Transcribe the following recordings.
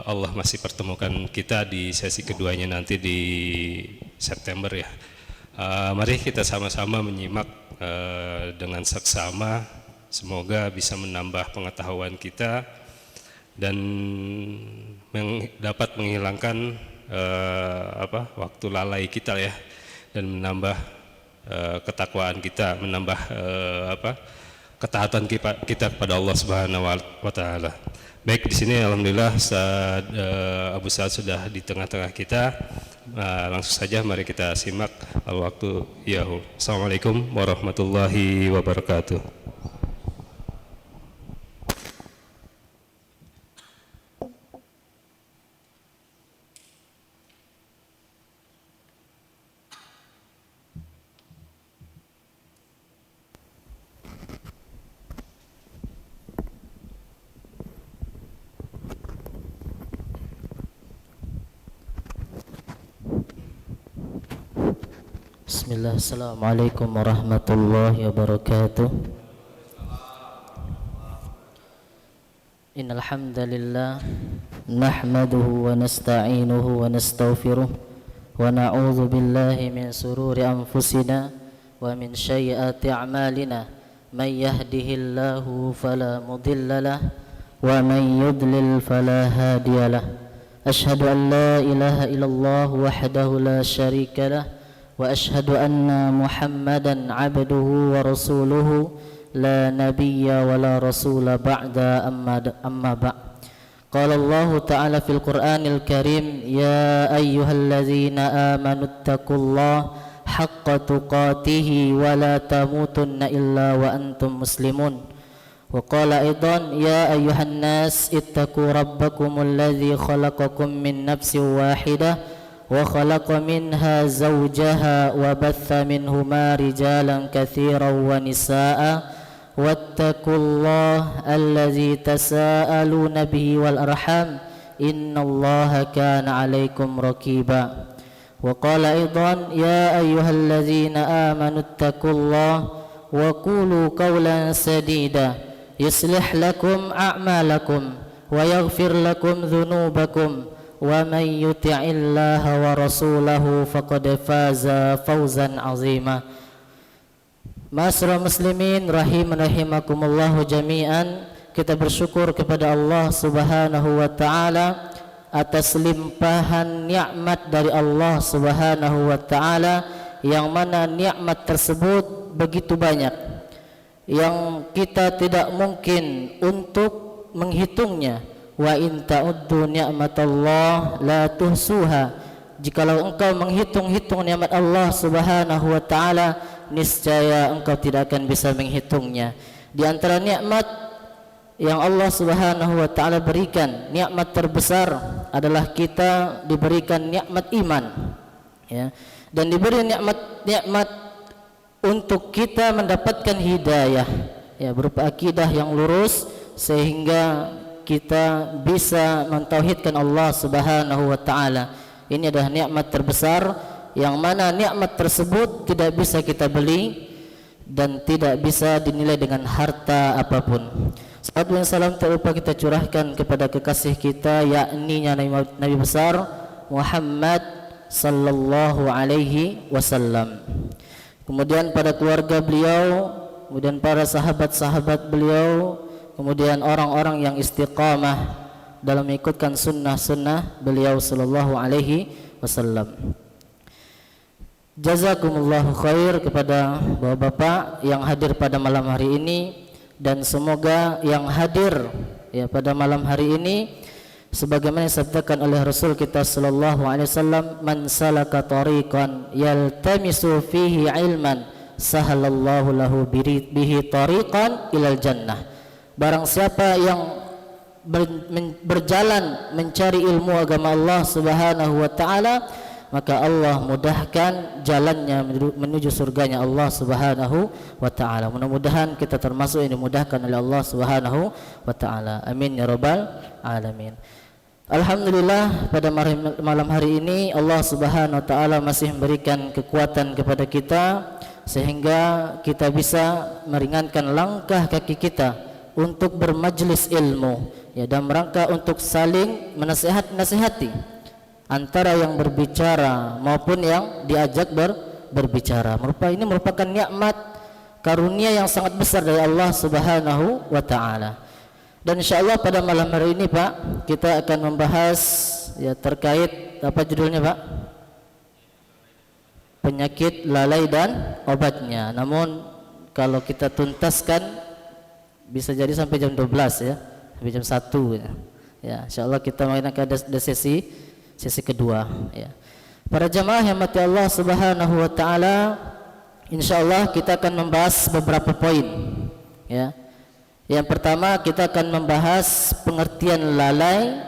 Allah masih pertemukan kita di sesi keduanya nanti di September ya. Mari kita sama-sama menyimak dengan seksama, semoga bisa menambah pengetahuan kita dan dapat menghilangkan waktu lalai kita ya, dan menambah ketakwaan kita, menambah ketaatan kita kepada Allah Subhanahu wa taala. Baik, di sini alhamdulillah Ustaz Abu Sa'ad sudah di tengah-tengah kita. Langsung saja mari kita simak waktu yahu. Assalamualaikum warahmatullahi wabarakatuh. Bismillah, assalamualaikum warahmatullahi wabarakatuh. Innal hamdalillah nahmaduhu wa nasta'inuhu wa nastaghfiruh wa na'udzu billahi min sururi anfusina wa min sayyiati a'malina. May yahdihillahu fala mudilla lahu wa may yudlil fala hadiya lahu. Asyhadu an la ilaha illallah wahdahu la syarika lahu وأشهد أن محمدا عبده ورسوله لا نبي ولا رسول بعد أما بعد. قال الله تعالى في القرآن الكريم يا أيها الذين آمنوا اتقوا الله حق تقاته ولا تموتن إلا وأنتم مسلمون. وقال أيضا يا أيها الناس اتقوا ربكم الذي خلقكم من نفس واحدة وخلق منها زوجها وبث منهما رجالا كثيرا ونساء واتقوا الله الذي تساءلون به والأرحام إن الله كان عليكم رقيبا. وقال أيضا يا أيها الذين آمنوا اتقوا الله وقولوا قولا سديدا يصلح لكم أعمالكم ويغفر لكم ذنوبكم ومن يطع الله ورسوله فقد فاز فوزا عظيما. Ma'asyiral muslimin rahimakumullah jami'an, kita bersyukur kepada Allah Subhanahu wa taala atas limpahan nikmat dari Allah Subhanahu wa taala, yang mana nikmat tersebut begitu banyak yang kita tidak mungkin untuk menghitungnya. Wa in ta'uddu ni'matallah la tuhsuha. Jikalau engkau menghitung-hitung nikmat Allah Subhanahu wa taala, niscaya engkau tidak akan bisa menghitungnya. Di antara nikmat yang Allah Subhanahu wa taala berikan, nikmat terbesar adalah kita diberikan nikmat iman, ya. Dan diberi nikmat untuk kita mendapatkan hidayah, ya, berupa akidah yang lurus sehingga kita bisa mentauhidkan Allah Subhanahu wa taala. Ini adalah nikmat terbesar yang mana nikmat tersebut tidak bisa kita beli dan tidak bisa dinilai dengan harta apapun. Salawat dan salam tak lupa kita curahkan kepada kekasih kita, yakni Nabi besar Muhammad sallallahu alaihi wasallam. Kemudian pada keluarga beliau, kemudian para sahabat-sahabat beliau, kemudian orang-orang yang istiqamah dalam mengikutkan sunnah-sunnah beliau sallallahu alaihi wasallam. Jazakumullahu khair kepada bapak-bapak yang hadir pada malam hari ini, dan semoga yang hadir ya pada malam hari ini sebagaimana disabdakan oleh Rasul kita sallallahu alaihi wasallam, man salaka tariqan yaltamisu fihi ilman sahalallahu lahu bihi tariqan ilal jannah. Barang siapa yang berjalan mencari ilmu agama Allah Subhanahu wa taala, maka Allah mudahkan jalannya menuju surganya Allah Subhanahu wa taala. Mudah-mudahan kita termasuk yang dimudahkan oleh Allah Subhanahu wa taala. Amin ya rabbal alamin. Alhamdulillah, pada malam hari ini Allah Subhanahu wa taala masih memberikan kekuatan kepada kita sehingga kita bisa meringankan langkah kaki kita untuk bermajlis ilmu, ya, dalam rangka untuk saling menasihati antara yang berbicara maupun yang diajak berbicara. Ini merupakan nikmat karunia yang sangat besar dari Allah Subhanahu wa taala. Dan insyaallah pada malam hari ini Pak, kita akan membahas ya terkait apa judulnya Pak? Penyakit lalai dan obatnya. Namun kalau kita tuntaskan bisa jadi sampai jam 12 ya, sampai jam 1 ya. Ya, insyaallah kita akan ada sesi kedua ya. Para jamaah yang mati Allah Subhanahu wa taala, insyaallah kita akan membahas beberapa poin ya. Yang pertama kita akan membahas pengertian lalai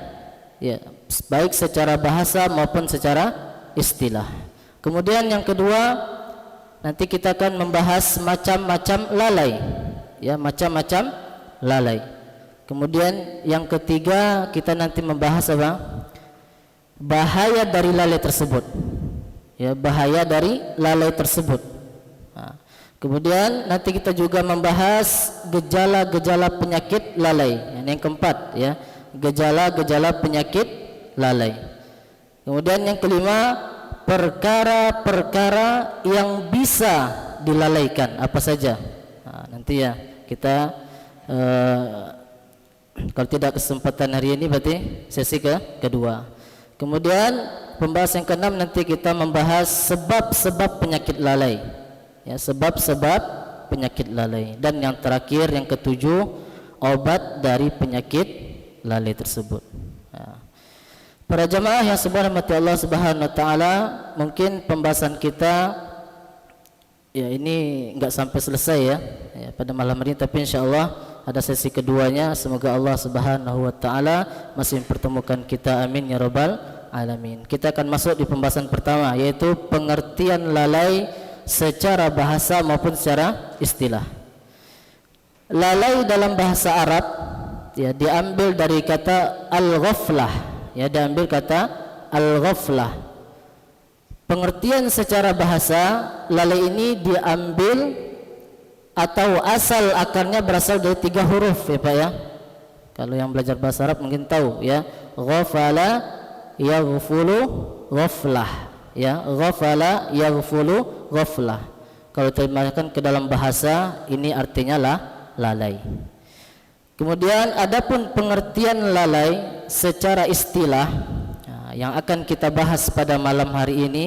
ya, baik secara bahasa maupun secara istilah. Kemudian yang kedua nanti kita akan membahas macam-macam lalai ya, macam-macam lalai. Kemudian yang ketiga kita nanti membahas apa? Bahaya dari lalai tersebut ya, bahaya dari lalai tersebut. Kemudian nanti kita juga membahas gejala-gejala penyakit lalai. Yang keempat ya, gejala-gejala penyakit lalai. Kemudian yang kelima, perkara-perkara yang bisa dilalaikan apa saja. Nanti ya kita kalau tidak kesempatan hari ini berarti sesi kedua. Kemudian pembahasan yang keenam nanti kita membahas sebab-sebab penyakit lalai. Ya, sebab-sebab penyakit lalai. Dan yang terakhir yang ketujuh, obat dari penyakit lalai tersebut ya. Para jamaah yang dirahmati Allah Subhanahu wa taala, mungkin pembahasan kita ya ini enggak sampai selesai ya pada malam hari ini, tapi insyaallah ada sesi keduanya. Semoga Allah Subhanahu wa taala masih mempertemukan kita, amin ya rabbal alamin. Kita akan masuk di pembahasan pertama, yaitu pengertian lalai secara bahasa maupun secara istilah. Lalai dalam bahasa Arab ya diambil dari kata al-ghaflah ya, diambil kata al-ghaflah. Pengertian secara bahasa lalai ini diambil atau asal akarnya berasal dari 3 huruf ya Pak ya. Kalau yang belajar bahasa Arab mungkin tahu ya, ghafala yaghfulu ghaflah ya, ghafala yaghfulu ghaflah. Kalau terjemahkan ke dalam bahasa ini artinya lalai. Kemudian adapun pengertian lalai secara istilah yang akan kita bahas pada malam hari ini,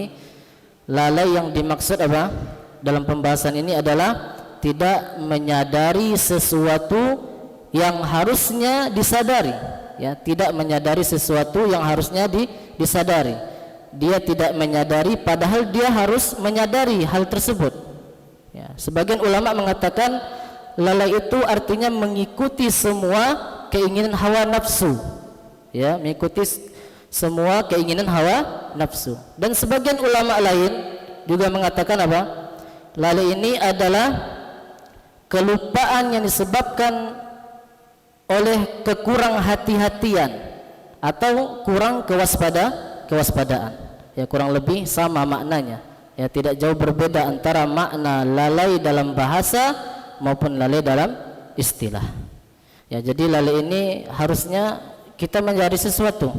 lalai yang dimaksud apa dalam pembahasan ini adalah tidak menyadari sesuatu yang harusnya disadari ya, tidak menyadari sesuatu yang harusnya disadari. Dia tidak menyadari padahal dia harus menyadari hal tersebut ya. Sebagian ulama mengatakan lalai itu artinya mengikuti semua keinginan hawa nafsu ya, mengikuti semua keinginan hawa nafsu. Dan sebagian ulama lain juga mengatakan apa, lalai ini adalah kelupaan yang disebabkan oleh kekurang hati-hatian atau kurang kewaspadaan ya, kurang lebih sama maknanya ya, tidak jauh berbeda antara makna lalai dalam bahasa maupun lalai dalam istilah ya. Jadi lalai ini harusnya kita mencari sesuatu,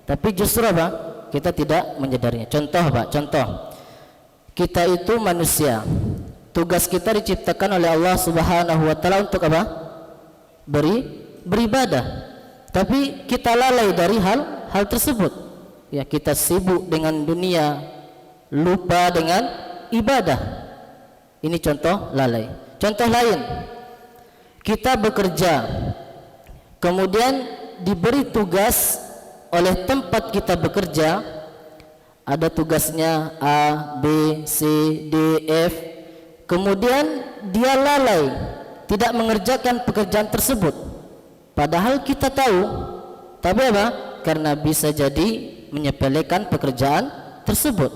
tapi justru apa, kita tidak menyadarinya. Contoh Pak, contoh kita itu manusia, tugas kita diciptakan oleh Allah Subhanahu wa taala untuk apa? Beribadah. Tapi kita lalai dari hal tersebut. Ya, kita sibuk dengan dunia, lupa dengan ibadah. Ini contoh lalai. Contoh lain, kita bekerja, kemudian diberi tugas oleh tempat kita bekerja, ada tugasnya A, B, C, D, F. Kemudian dia lalai, tidak mengerjakan pekerjaan tersebut. Padahal kita tahu, tapi apa? Karena bisa jadi menyepelekan pekerjaan tersebut,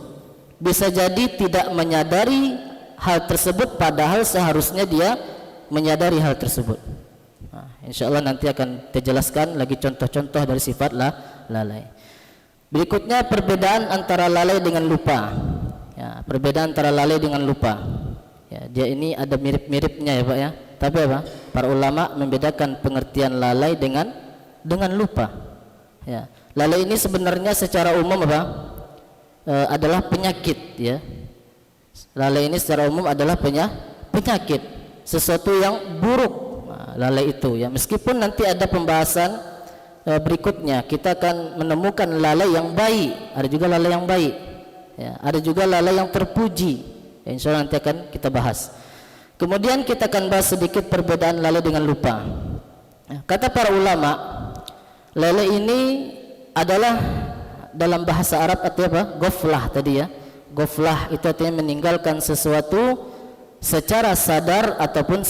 bisa jadi tidak menyadari hal tersebut padahal seharusnya dia menyadari hal tersebut. Insyaallah nanti akan dijelaskan lagi contoh-contoh dari sifat lalai. Berikutnya perbedaan antara lalai dengan lupa ya, perbedaan antara lalai dengan lupa ya, dia ini ada mirip-miripnya ya Pak ya, tapi apa, para ulama membedakan pengertian lalai dengan dengan lupa. Ya, lalai ini sebenarnya secara umum apa? Adalah penyakit, ya. Lalai ini secara umum adalah penyakit, sesuatu yang buruk. Nah, lalai itu, ya. Meskipun nanti ada pembahasan berikutnya, kita akan menemukan lalai yang baik, ada juga lalai yang baik, ya. Ada juga lalai yang terpuji, ya, insya Allah nanti akan kita bahas. Kemudian kita akan bahas sedikit perbedaan lalai dengan lupa. Kata para ulama, lalai ini adalah dalam bahasa Arab artinya apa? Ghaflah tadi, ya. Ghaflah itu artinya meninggalkan sesuatu secara sadar ataupun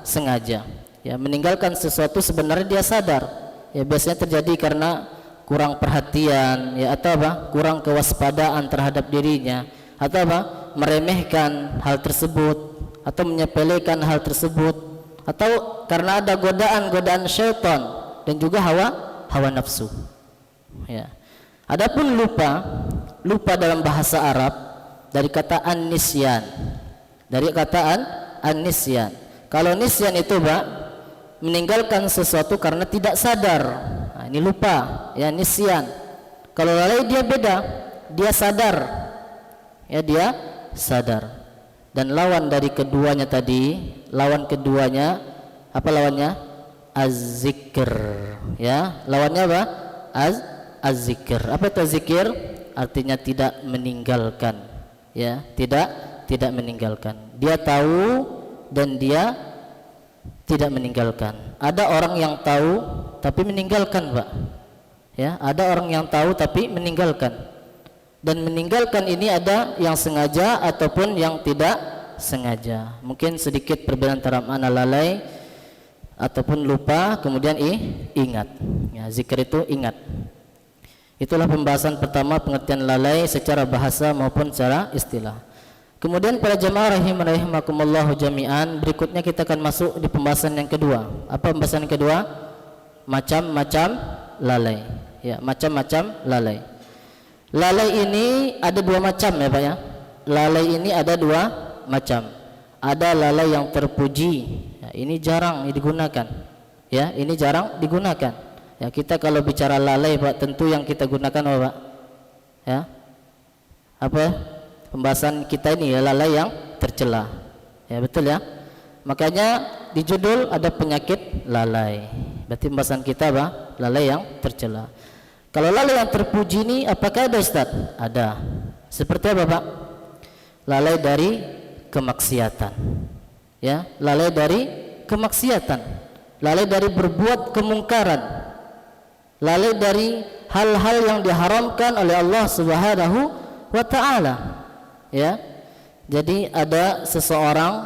sengaja. Ya, meninggalkan sesuatu sebenarnya dia sadar. Ya, biasanya terjadi karena kurang perhatian, ya, atau apa? Kurang kewaspadaan terhadap dirinya, atau apa? Meremehkan hal tersebut atau menyepelekan hal tersebut, atau karena ada godaan syaitan dan juga hawa nafsu. Ya. Adapun lupa dalam bahasa Arab dari kata an-nisyan. Kalau nisyan itu, Pak, meninggalkan sesuatu karena tidak sadar. Nah, ini lupa, ya, nisyan. Kalau lalai dia beda, dia sadar. Ya, dia sadar. Dan lawan dari keduanya tadi, apa lawannya? Az-zikr, ya. Lawannya apa? Az-zikr. Apa itu zikir? Artinya tidak meninggalkan, ya, tidak meninggalkan. Dia tahu dan dia tidak meninggalkan. Ada orang yang tahu tapi meninggalkan, Pak. Ya, ada orang yang tahu tapi meninggalkan. Dan meninggalkan ini ada yang sengaja ataupun yang tidak sengaja. Mungkin sedikit perbedaan antara makna lalai ataupun lupa, kemudian ingat. Ya, zikir itu ingat. Itulah pembahasan pertama pengertian lalai secara bahasa maupun secara istilah. Kemudian para jamaah rahimakumullah jami'an, berikutnya kita akan masuk di pembahasan yang kedua. Apa pembahasan yang kedua? Macam-macam lalai. Ya, macam-macam lalai. Lalai ini ada dua macam, ya, Pak, ya. Lalai ini ada dua macam. Ada lalai yang terpuji. Ya, ini jarang digunakan. Ya, ini jarang digunakan. Ya, kita kalau bicara lalai, Pak, tentu yang kita gunakan apa, Pak? Ya. Apa? Pembahasan kita ini ya lalai yang tercela. Ya, betul, ya. Makanya di judul ada penyakit lalai. Berarti pembahasan kita apa? Lalai yang tercela. Kalau lalai yang terpuji ini apakah ada, Ustaz? Ada. Seperti apa, Pak? Lalai dari kemaksiatan. Ya, lalai dari kemaksiatan. Lalai dari berbuat kemungkaran. Lalai dari hal-hal yang diharamkan oleh Allah Subhanahu wa taala. Ya. Jadi ada seseorang,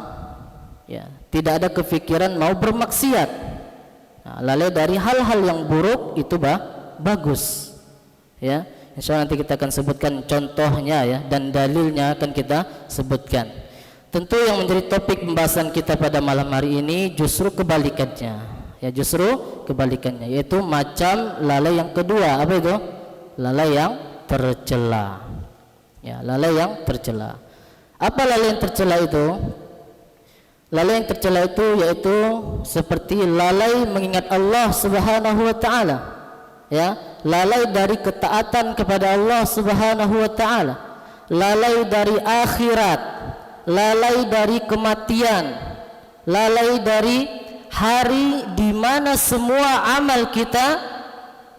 ya, tidak ada kepikiran mau bermaksiat. Nah, lalai dari hal-hal yang buruk itu bagus. Ya. Insyaallah nanti kita akan sebutkan contohnya, ya, dan dalilnya akan kita sebutkan. Tentu yang menjadi topik pembahasan kita pada malam hari ini justru kebalikannya. Ya, justru kebalikannya, yaitu macam lalai yang kedua. Apa itu? Lalai yang tercela. Ya, lalai yang tercela. Apa lalai yang tercela itu? Lalai yang tercela itu yaitu seperti lalai mengingat Allah Subhanahu wa taala. Ya, lalai dari ketaatan kepada Allah Subhanahu wa taala. Lalai dari akhirat, lalai dari kematian, lalai dari hari di mana semua amal kita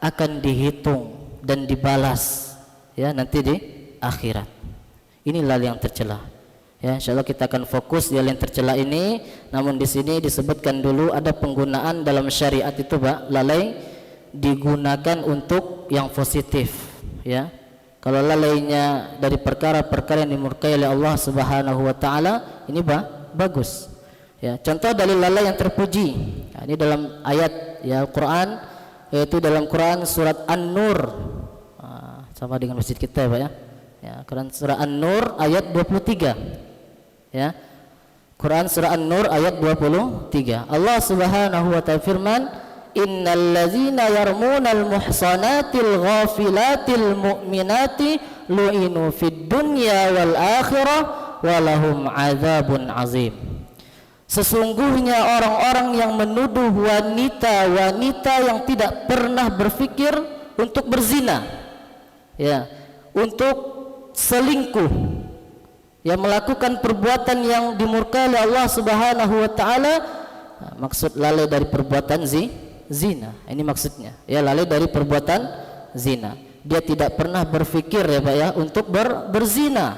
akan dihitung dan dibalas, ya, nanti di akhirat. Ini lalai yang tercela. Ya, insyaallah kita akan fokus di lalai yang tercela ini. Namun di sini disebutkan dulu ada penggunaan dalam syariat itu, Pak. Lalai digunakan untuk yang positif, ya. Kalau lalainya dari perkara-perkara yang dimurkai oleh Allah Subhanahu wa taala, ini bagus. Ya, contoh dalil lalai yang terpuji. Ya, ini dalam ayat, ya, Al-Qur'an, yaitu dalam Quran surat An-Nur. Sama dengan masjid kita, ya, Pak, ya. Ya, Quran surah An-Nur ayat 23. Ya. Quran surah An-Nur ayat 23. Allah Subhanahu wa taala firman, "Innal ladzina yarmunal muhsanatil ghafilatil mu'minati lu'inu fid dunya wal akhirah wa lahum 'adzabun 'azim." Sesungguhnya orang-orang yang menuduh wanita-wanita yang tidak pernah berpikir untuk berzina, ya, untuk selingkuh, yang melakukan perbuatan yang dimurkai oleh Allah Subhanahu wa taala. Nah, maksud lalai dari perbuatan zina. Ini maksudnya. Ya, lalai dari perbuatan zina. Dia tidak pernah berpikir ya Pak ya untuk berzina.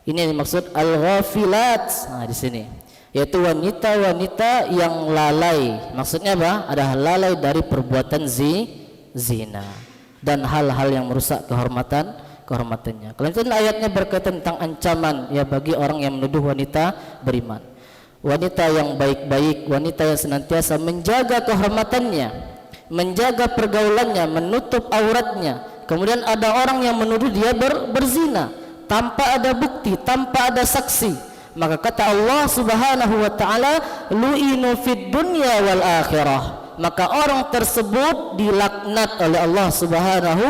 Ini maksud al-ghafilat. Nah, di sini yaitu wanita-wanita yang lalai. Maksudnya apa? Adalah lalai dari perbuatan zina dan hal-hal yang merusak kehormatannya. Kalau itu ayatnya berkaitan tentang ancaman ya bagi orang yang menuduh wanita beriman. Wanita yang baik-baik, wanita yang senantiasa menjaga kehormatannya, menjaga pergaulannya, menutup auratnya. Kemudian ada orang yang menuduh dia berzina tanpa ada bukti, tanpa ada saksi. Maka kata Allah Subhanahu wa taala, lu'inu fid dunya wal akhirah. Maka orang tersebut dilaknat oleh Allah Subhanahu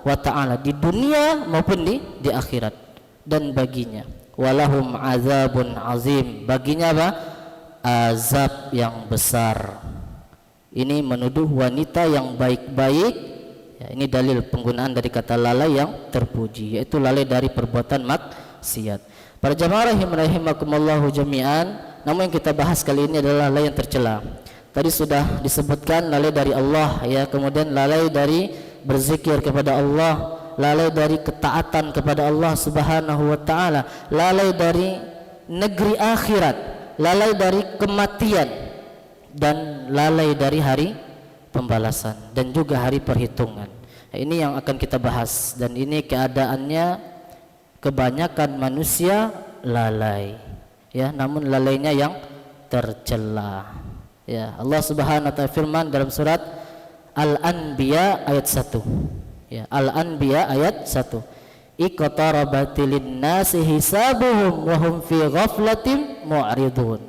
wa taala di dunia maupun di akhirat. Dan baginya walahum azabun azim, baginya apa? Azab yang besar. Ini menuduh wanita yang baik-baik ya, ini dalil penggunaan dari kata lalai yang terpuji, yaitu lalai dari perbuatan maksiat. Para jamaah rahimakumullahu jami'an, namun yang kita bahas kali ini adalah lalai yang tercela. Tadi sudah disebutkan lalai dari Allah ya, kemudian lalai dari berzikir kepada Allah, lalai dari ketaatan kepada Allah Subhanahu wa taala, lalai dari negeri akhirat, lalai dari kematian, dan lalai dari hari pembalasan dan juga hari perhitungan. Ini yang akan kita bahas, dan ini keadaannya kebanyakan manusia lalai ya, namun lalainya yang tercela ya. Allah Subhanahu wa taala firman dalam surat Al-Anbiya ayat 1 ya, Al-Anbiya ayat 1, iqtarabatil nasi hisabuhum wa hum fi ghaflatin mu'ridun.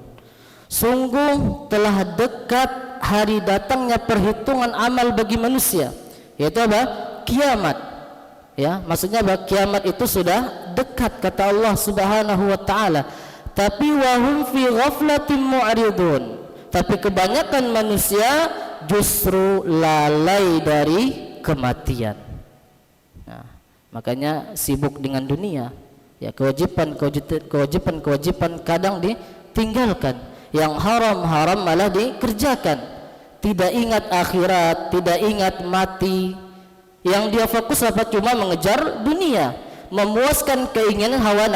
Sungguh telah dekat hari datangnya perhitungan amal bagi manusia, yaitu apa? Kiamat. Ya, maksudnya bahwa kiamat itu sudah dekat kata Allah Subhanahu wa taala. Tapi wahum fi ghaflatin mu'ridun. Tapi kebanyakan manusia justru lalai dari kematian. Nah, makanya sibuk dengan dunia. Ya, kewajiban kadang ditinggalkan. Yang haram-haram malah dikerjakan. Tidak ingat akhirat, tidak ingat mati. Yang dia fokus apa? Cuma mengejar dunia, memuaskan keinginan hawa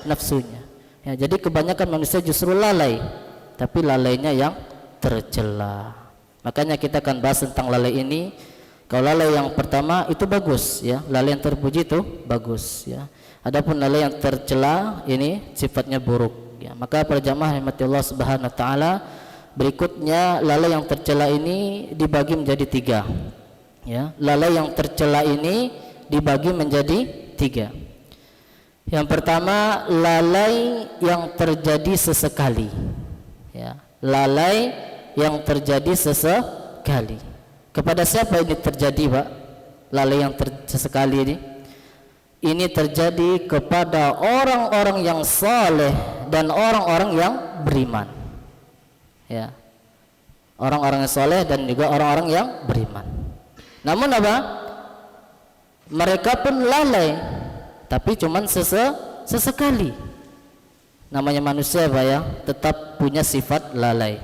nafsunya ya. Jadi kebanyakan manusia justru lalai, tapi lalainya yang tercela. Makanya kita akan bahas tentang lalai ini. Kalau lalai yang pertama itu bagus ya, lalai yang terpuji itu bagus ya. Adapun lalai yang tercela ini sifatnya buruk ya. Maka para jamaah rahmati Allah Subhanahu wa taala, berikutnya lalai yang tercela ini dibagi menjadi 3. Ya, lalai yang tercela ini dibagi menjadi 3. Yang pertama, lalai yang terjadi sesekali. Ya, lalai yang terjadi sesekali. Kepada siapa ini terjadi, Pak? Lalai yang sesekali ini? Ini terjadi kepada orang-orang yang saleh dan orang-orang yang beriman. Ya, orang-orang yang saleh dan juga orang-orang yang beriman. Namun apa? Mereka pun lalai, tapi cuman sesekali. Namanya manusia Pak ya, tetap punya sifat lalai.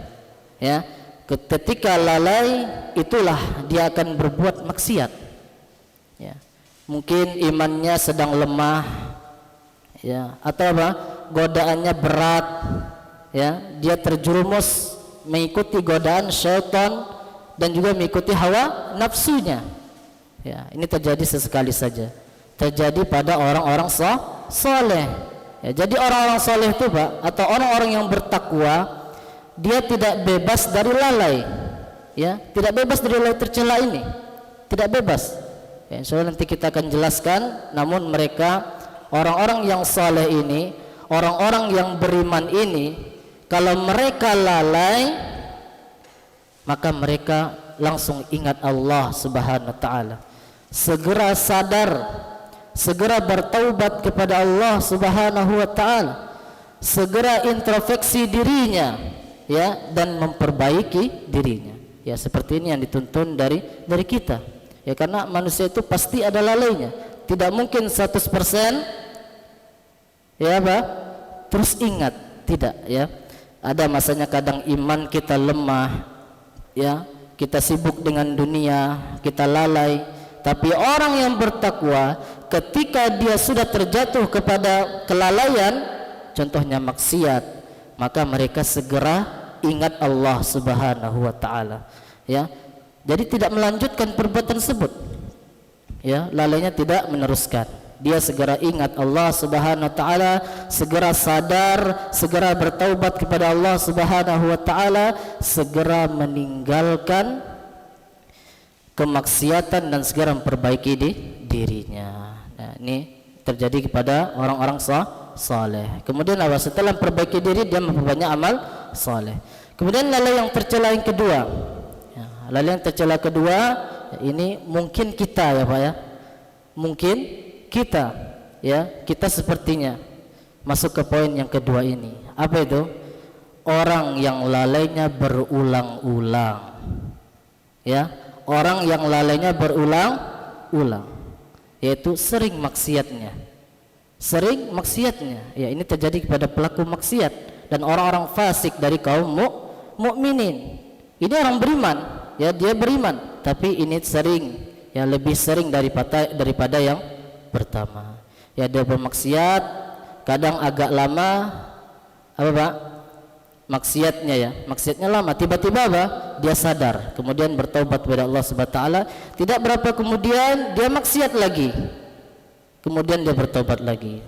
Ya, ketika lalai itulah dia akan berbuat maksiat. Ya, mungkin imannya sedang lemah, ya, atau apa? Godaannya berat, ya, dia terjerumus mengikuti godaan syaitan dan juga mengikuti hawa nafsunya. Ya, ini terjadi sesekali saja. Terjadi pada orang-orang soleh. Ya, jadi orang-orang soleh itu Pak, atau orang-orang yang bertakwa, dia tidak bebas dari lalai. Ya, tidak bebas dari lalai tercela ini. Tidak bebas. Ya, insyaallah nanti kita akan jelaskan. Namun mereka, orang-orang yang soleh ini, orang-orang yang beriman ini, kalau mereka lalai, maka mereka langsung ingat Allah Subhanahu wa taala, segera sadar, segera bertaubat kepada Allah Subhanahu wa taala. segera introspeksi dirinya, ya, dan memperbaiki dirinya. Ya, seperti ini yang dituntun dari kita. Ya, karena manusia itu pasti ada lalainya. Tidak mungkin 100% ya apa? Terus ingat, tidak, ya. Ada masanya kadang iman kita lemah, ya. Kita sibuk dengan dunia, kita lalai. Tapi orang yang bertakwa, ketika dia sudah terjatuh kepada kelalaian, contohnya maksiat, maka mereka segera ingat Allah Subhanahu wa taala, ya. Jadi tidak melanjutkan perbuatan tersebut, ya, lalainya tidak meneruskan. Dia segera ingat Allah Subhanahu wa taala, segera sadar, segera bertaubat kepada Allah Subhanahu wa taala, segera meninggalkan kemaksiatan dan segera memperbaiki dirinya. Nah, ini terjadi kepada orang-orang saleh. Kemudian apa? Setelah memperbaiki diri, dia memperbanyak amal saleh. Kemudian lalai yang tercela yang kedua. Ya, lalai yang tercela kedua, ya, ini mungkin kita, ya Pak, ya. Mungkin kita, ya, kita sepertinya masuk ke poin yang kedua ini. Apa itu? Orang yang lalainya berulang-ulang. Ya, orang yang lalainya berulang-ulang, yaitu sering maksiatnya. Sering maksiatnya. Ya, ini terjadi kepada pelaku maksiat dan orang-orang fasik dari kaum mukminin. Ini orang beriman, ya, dia beriman, tapi ini sering, ya, lebih sering daripada yang pertama. Ya, dia bermaksiat, kadang agak lama, apa Pak? Maksiatnya, ya, maksiatnya lama, tiba-tiba apa? Dia sadar, kemudian bertaubat kepada Allah Subhanahu wa taala. Tidak berapa kemudian dia maksiat lagi, kemudian dia bertobat lagi.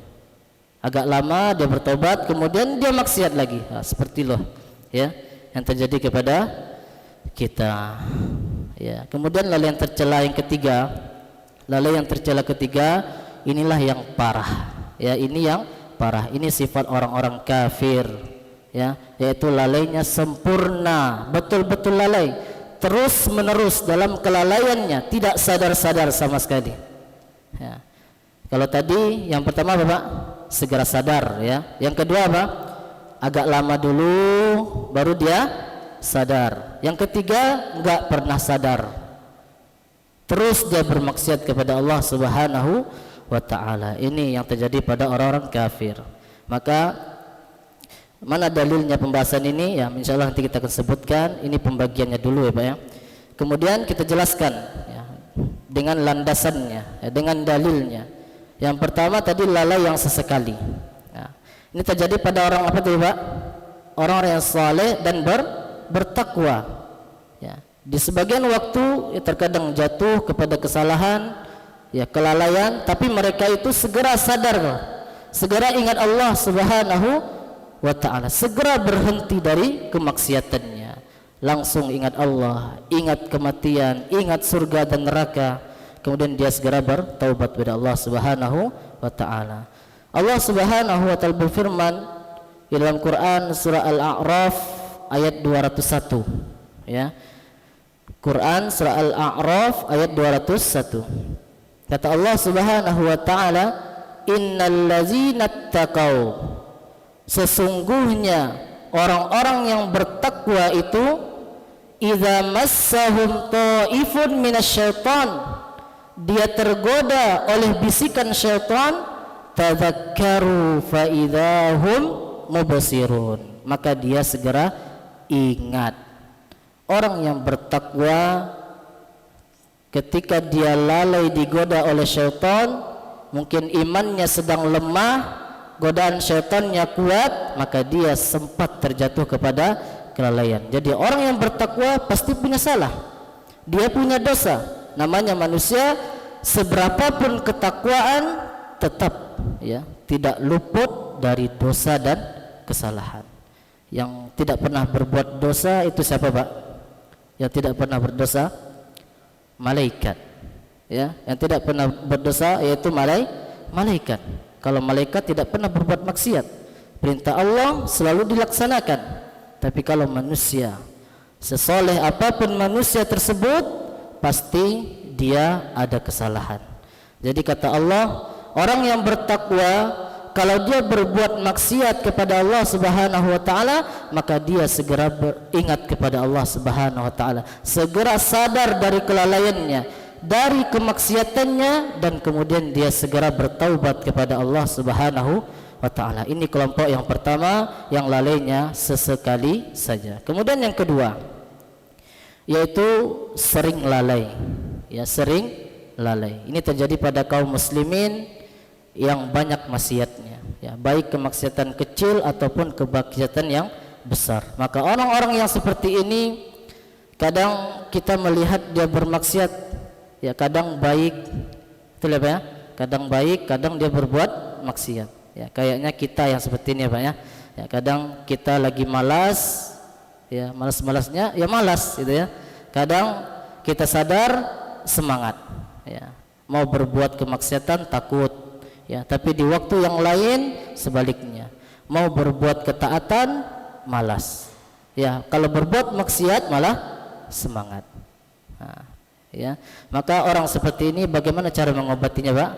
Agak lama dia bertobat, kemudian dia maksiat lagi. Nah, seperti loh, ya, yang terjadi kepada kita. Ya, kemudian lalai yang tercela yang ketiga. Lalai yang tercela ketiga, inilah yang parah. Ya, ini yang parah. Ini sifat orang-orang kafir, ya, yaitu lalainya sempurna, betul-betul lalai, terus menerus dalam kelalaiannya, tidak sadar-sadar sama sekali. Ya. Kalau tadi yang pertama apa Pak? Segera sadar, ya. Yang kedua apa? Agak lama dulu baru dia sadar. Yang ketiga enggak pernah sadar, terus dia bermaksiat kepada Allah Subhanahu wa taala. Ini yang terjadi pada orang-orang kafir. Maka mana dalilnya pembahasan ini? Ya, insyaallah nanti kita akan sebutkan. Ini pembagiannya dulu, ya Pak, ya. Kemudian kita jelaskan, ya, dengan landasannya, ya, dengan dalilnya. Yang pertama tadi lalai yang sesekali. Ya, ini terjadi pada orang apa tadi Pak? Orang-orang yang saleh dan bertakwa. Ya, di sebagian waktu, ya, terkadang jatuh kepada kesalahan, ya, kelalaian, tapi mereka itu segera sadar, segera ingat Allah Subhanahu wa ta'ala, segera berhenti dari kemaksiatannya, langsung ingat Allah, ingat kematian, ingat surga dan neraka, kemudian dia segera bertaubat kepada Allah Subhanahu wa ta'ala. Allah Subhanahu wa ta'ala berfirman di dalam Quran surah Al-A'raf ayat 201, ya. Quran surah Al-A'raf ayat 201. Kata Allah Subhanahu wa ta'ala, innal ladzina taqau, sesungguhnya orang-orang yang bertakwa itu, idza massahum ta'ifun minasyaiton, dia tergoda oleh bisikan syaitan, tadzakkaru fa idzahum mubsirun, maka dia segera ingat. Orang yang bertakwa ketika dia lalai digoda oleh syaitan, mungkin imannya sedang lemah, godaan syaitannya kuat, maka dia sempat terjatuh kepada kelalaian. Jadi orang yang bertakwa pasti punya salah, dia punya dosa. Namanya manusia, seberapapun ketakwaan tetap, ya, tidak luput dari dosa dan kesalahan. Yang tidak pernah berbuat dosa itu siapa Pak? Yang tidak pernah berdosa? Malaikat, ya. Yang tidak pernah berdosa yaitu malaikat. Kalau malaikat tidak pernah berbuat maksiat, perintah Allah selalu dilaksanakan. Tapi kalau manusia, sesoleh apapun manusia tersebut, pasti dia ada kesalahan. Jadi kata Allah, orang yang bertakwa kalau dia berbuat maksiat kepada Allah Subhanahu wa taala, maka dia segera beringat kepada Allah Subhanahu wa taala, segera sadar dari kelalaiannya, dari kemaksiatannya, dan kemudian dia segera bertaubat kepada Allah Subhanahu wa taala. Ini kelompok yang pertama yang lalainya sesekali saja. Kemudian yang kedua, yaitu sering lalai. Ya, sering lalai. Ini terjadi pada kaum muslimin yang banyak maksiatnya, ya, baik kemaksiatan kecil ataupun kemaksiatan yang besar. Maka orang-orang yang seperti ini kadang kita melihat dia bermaksiat, ya, kadang baik, itu ya Pak ya, kadang baik, kadang dia berbuat maksiat. Ya, kayaknya kita yang seperti ini ya Pak ya. Ya, kadang kita lagi malas, ya, malas-malasnya ya malas gitu ya. Kadang kita sadar semangat, ya, mau berbuat kemaksiatan takut, ya, tapi di waktu yang lain sebaliknya, mau berbuat ketaatan malas, ya, kalau berbuat maksiat malah semangat. Nah, ya, maka orang seperti ini bagaimana cara mengobatinya Pak?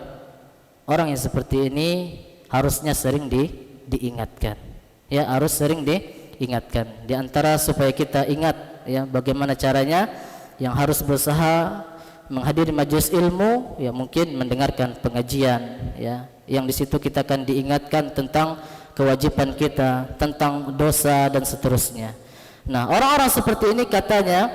Orang yang seperti ini harusnya sering diingatkan, ya, harus sering diingatkan. Di antara supaya kita ingat, ya, bagaimana caranya, yang harus berusaha menghadiri majelis ilmu, ya, mungkin mendengarkan pengajian, ya, yang di situ kita akan diingatkan tentang kewajiban kita, tentang dosa dan seterusnya. Nah, orang-orang seperti ini katanya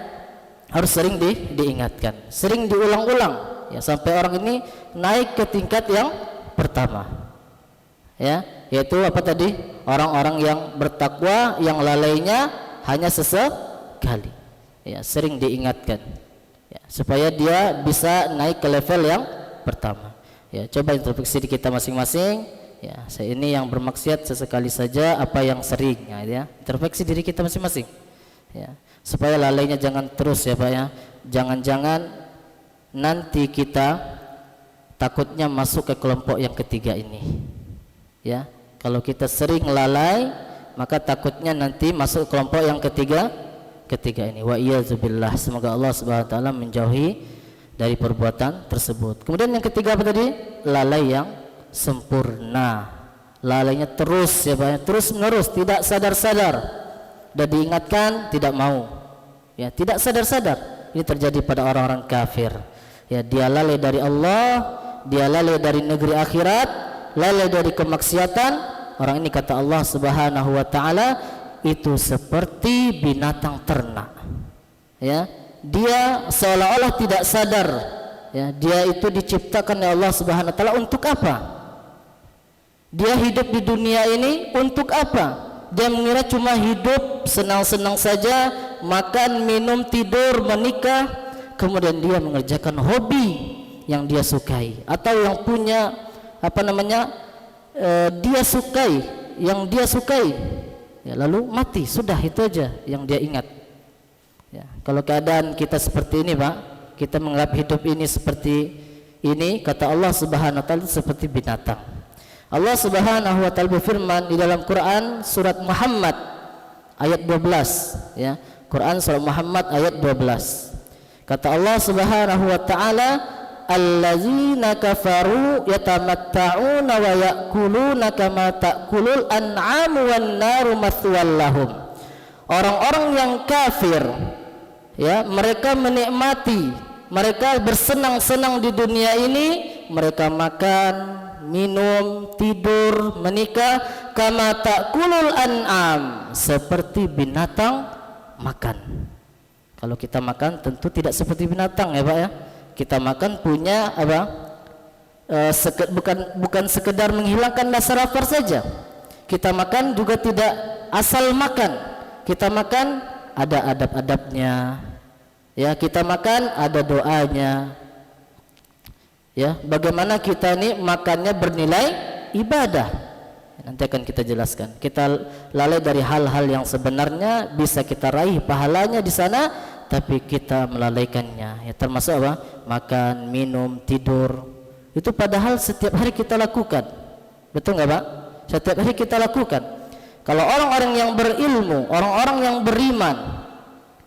harus sering diingatkan, sering diulang-ulang, ya, sampai orang ini naik ke tingkat yang pertama, ya, yaitu apa tadi? Orang-orang yang bertakwa, yang lalainya hanya sesekali, ya, sering diingatkan, ya, supaya dia bisa naik ke level yang pertama. Ya, coba introspeksi di kita masing-masing. Ya, saya ini yang bermaksiat sesekali saja, apa yang sering, ya, introspeksi diri kita masing-masing, ya, supaya lalainya jangan terus ya Pak ya. Jangan-jangan nanti kita takutnya masuk ke kelompok yang ketiga ini, ya. Kalau kita sering lalai, maka takutnya nanti masuk ke kelompok yang ketiga ini. Wa iyadzubillah, semoga Allah Subhanahu wa taala menjauhi dari perbuatan tersebut. Kemudian yang ketiga apa tadi? Lalai yang sempurna. Lalainya terus ya Pak, terus menerus, tidak sadar-sadar. Dan diingatkan tidak mau. Ya, tidak sadar-sadar. Ini terjadi pada orang-orang kafir. Ya, dia lalai dari Allah, dia lalai dari negeri akhirat, lalai dari kemaksiatan. Orang ini kata Allah Subhanahu wa taala itu seperti binatang ternak. Ya, dia seolah-olah tidak sadar, ya, dia itu diciptakan oleh Allah Subhanahu wa taala untuk apa? Dia hidup di dunia ini untuk apa? Dia mengira cuma hidup senang-senang saja, makan, minum, tidur, menikah, kemudian dia mengerjakan hobi yang dia sukai atau yang punya apa namanya dia sukai, yang dia sukai, ya, lalu mati, sudah itu aja yang dia ingat. Ya, kalau keadaan kita seperti ini Pak, kita menganggap hidup ini seperti ini, kata Allah Subhanahu wa taala seperti binatang. Allah Subhanahu wa taala berfirman di dalam Quran surat Muhammad ayat 12, ya. Quran surat Muhammad ayat 12. Kata Allah Subhanahu wa taala, allazina kafaru yatamatta'una wa ya'kuluna kama ta'kulul an'amu wan naru mathwal lahum. Orang-orang yang kafir, ya, mereka menikmati, mereka bersenang-senang di dunia ini, mereka makan, minum, tidur, menikah, kama ta'kulul an'am, seperti binatang makan. Kalau kita makan tentu tidak seperti binatang ya Pak ya. Kita makan punya apa? Bukan sekedar menghilangkan rasa lapar saja. Kita makan juga tidak asal makan. Kita makan ada adab-adabnya, ya, kita makan ada doanya, ya, bagaimana kita ini makannya bernilai ibadah, nanti akan kita jelaskan. Kita lalai dari hal-hal yang sebenarnya bisa kita raih pahalanya di sana, tapi kita melalaikannya, ya, termasuk apa? Makan, minum, tidur, itu padahal setiap hari kita lakukan, betul nggak Pak? Setiap hari kita lakukan. Kalau orang-orang yang berilmu, orang-orang yang beriman,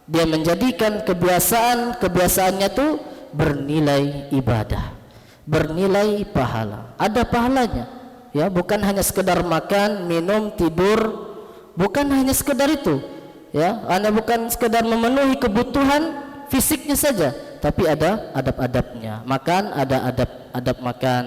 dia menjadikan kebiasaannya itu bernilai ibadah, bernilai pahala, ada pahalanya, ya, bukan hanya sekedar makan, minum, tidur, bukan hanya sekedar itu, ya, Anda bukan sekedar memenuhi kebutuhan fisiknya saja, tapi ada adab-adabnya. Makan ada adab-adab makan,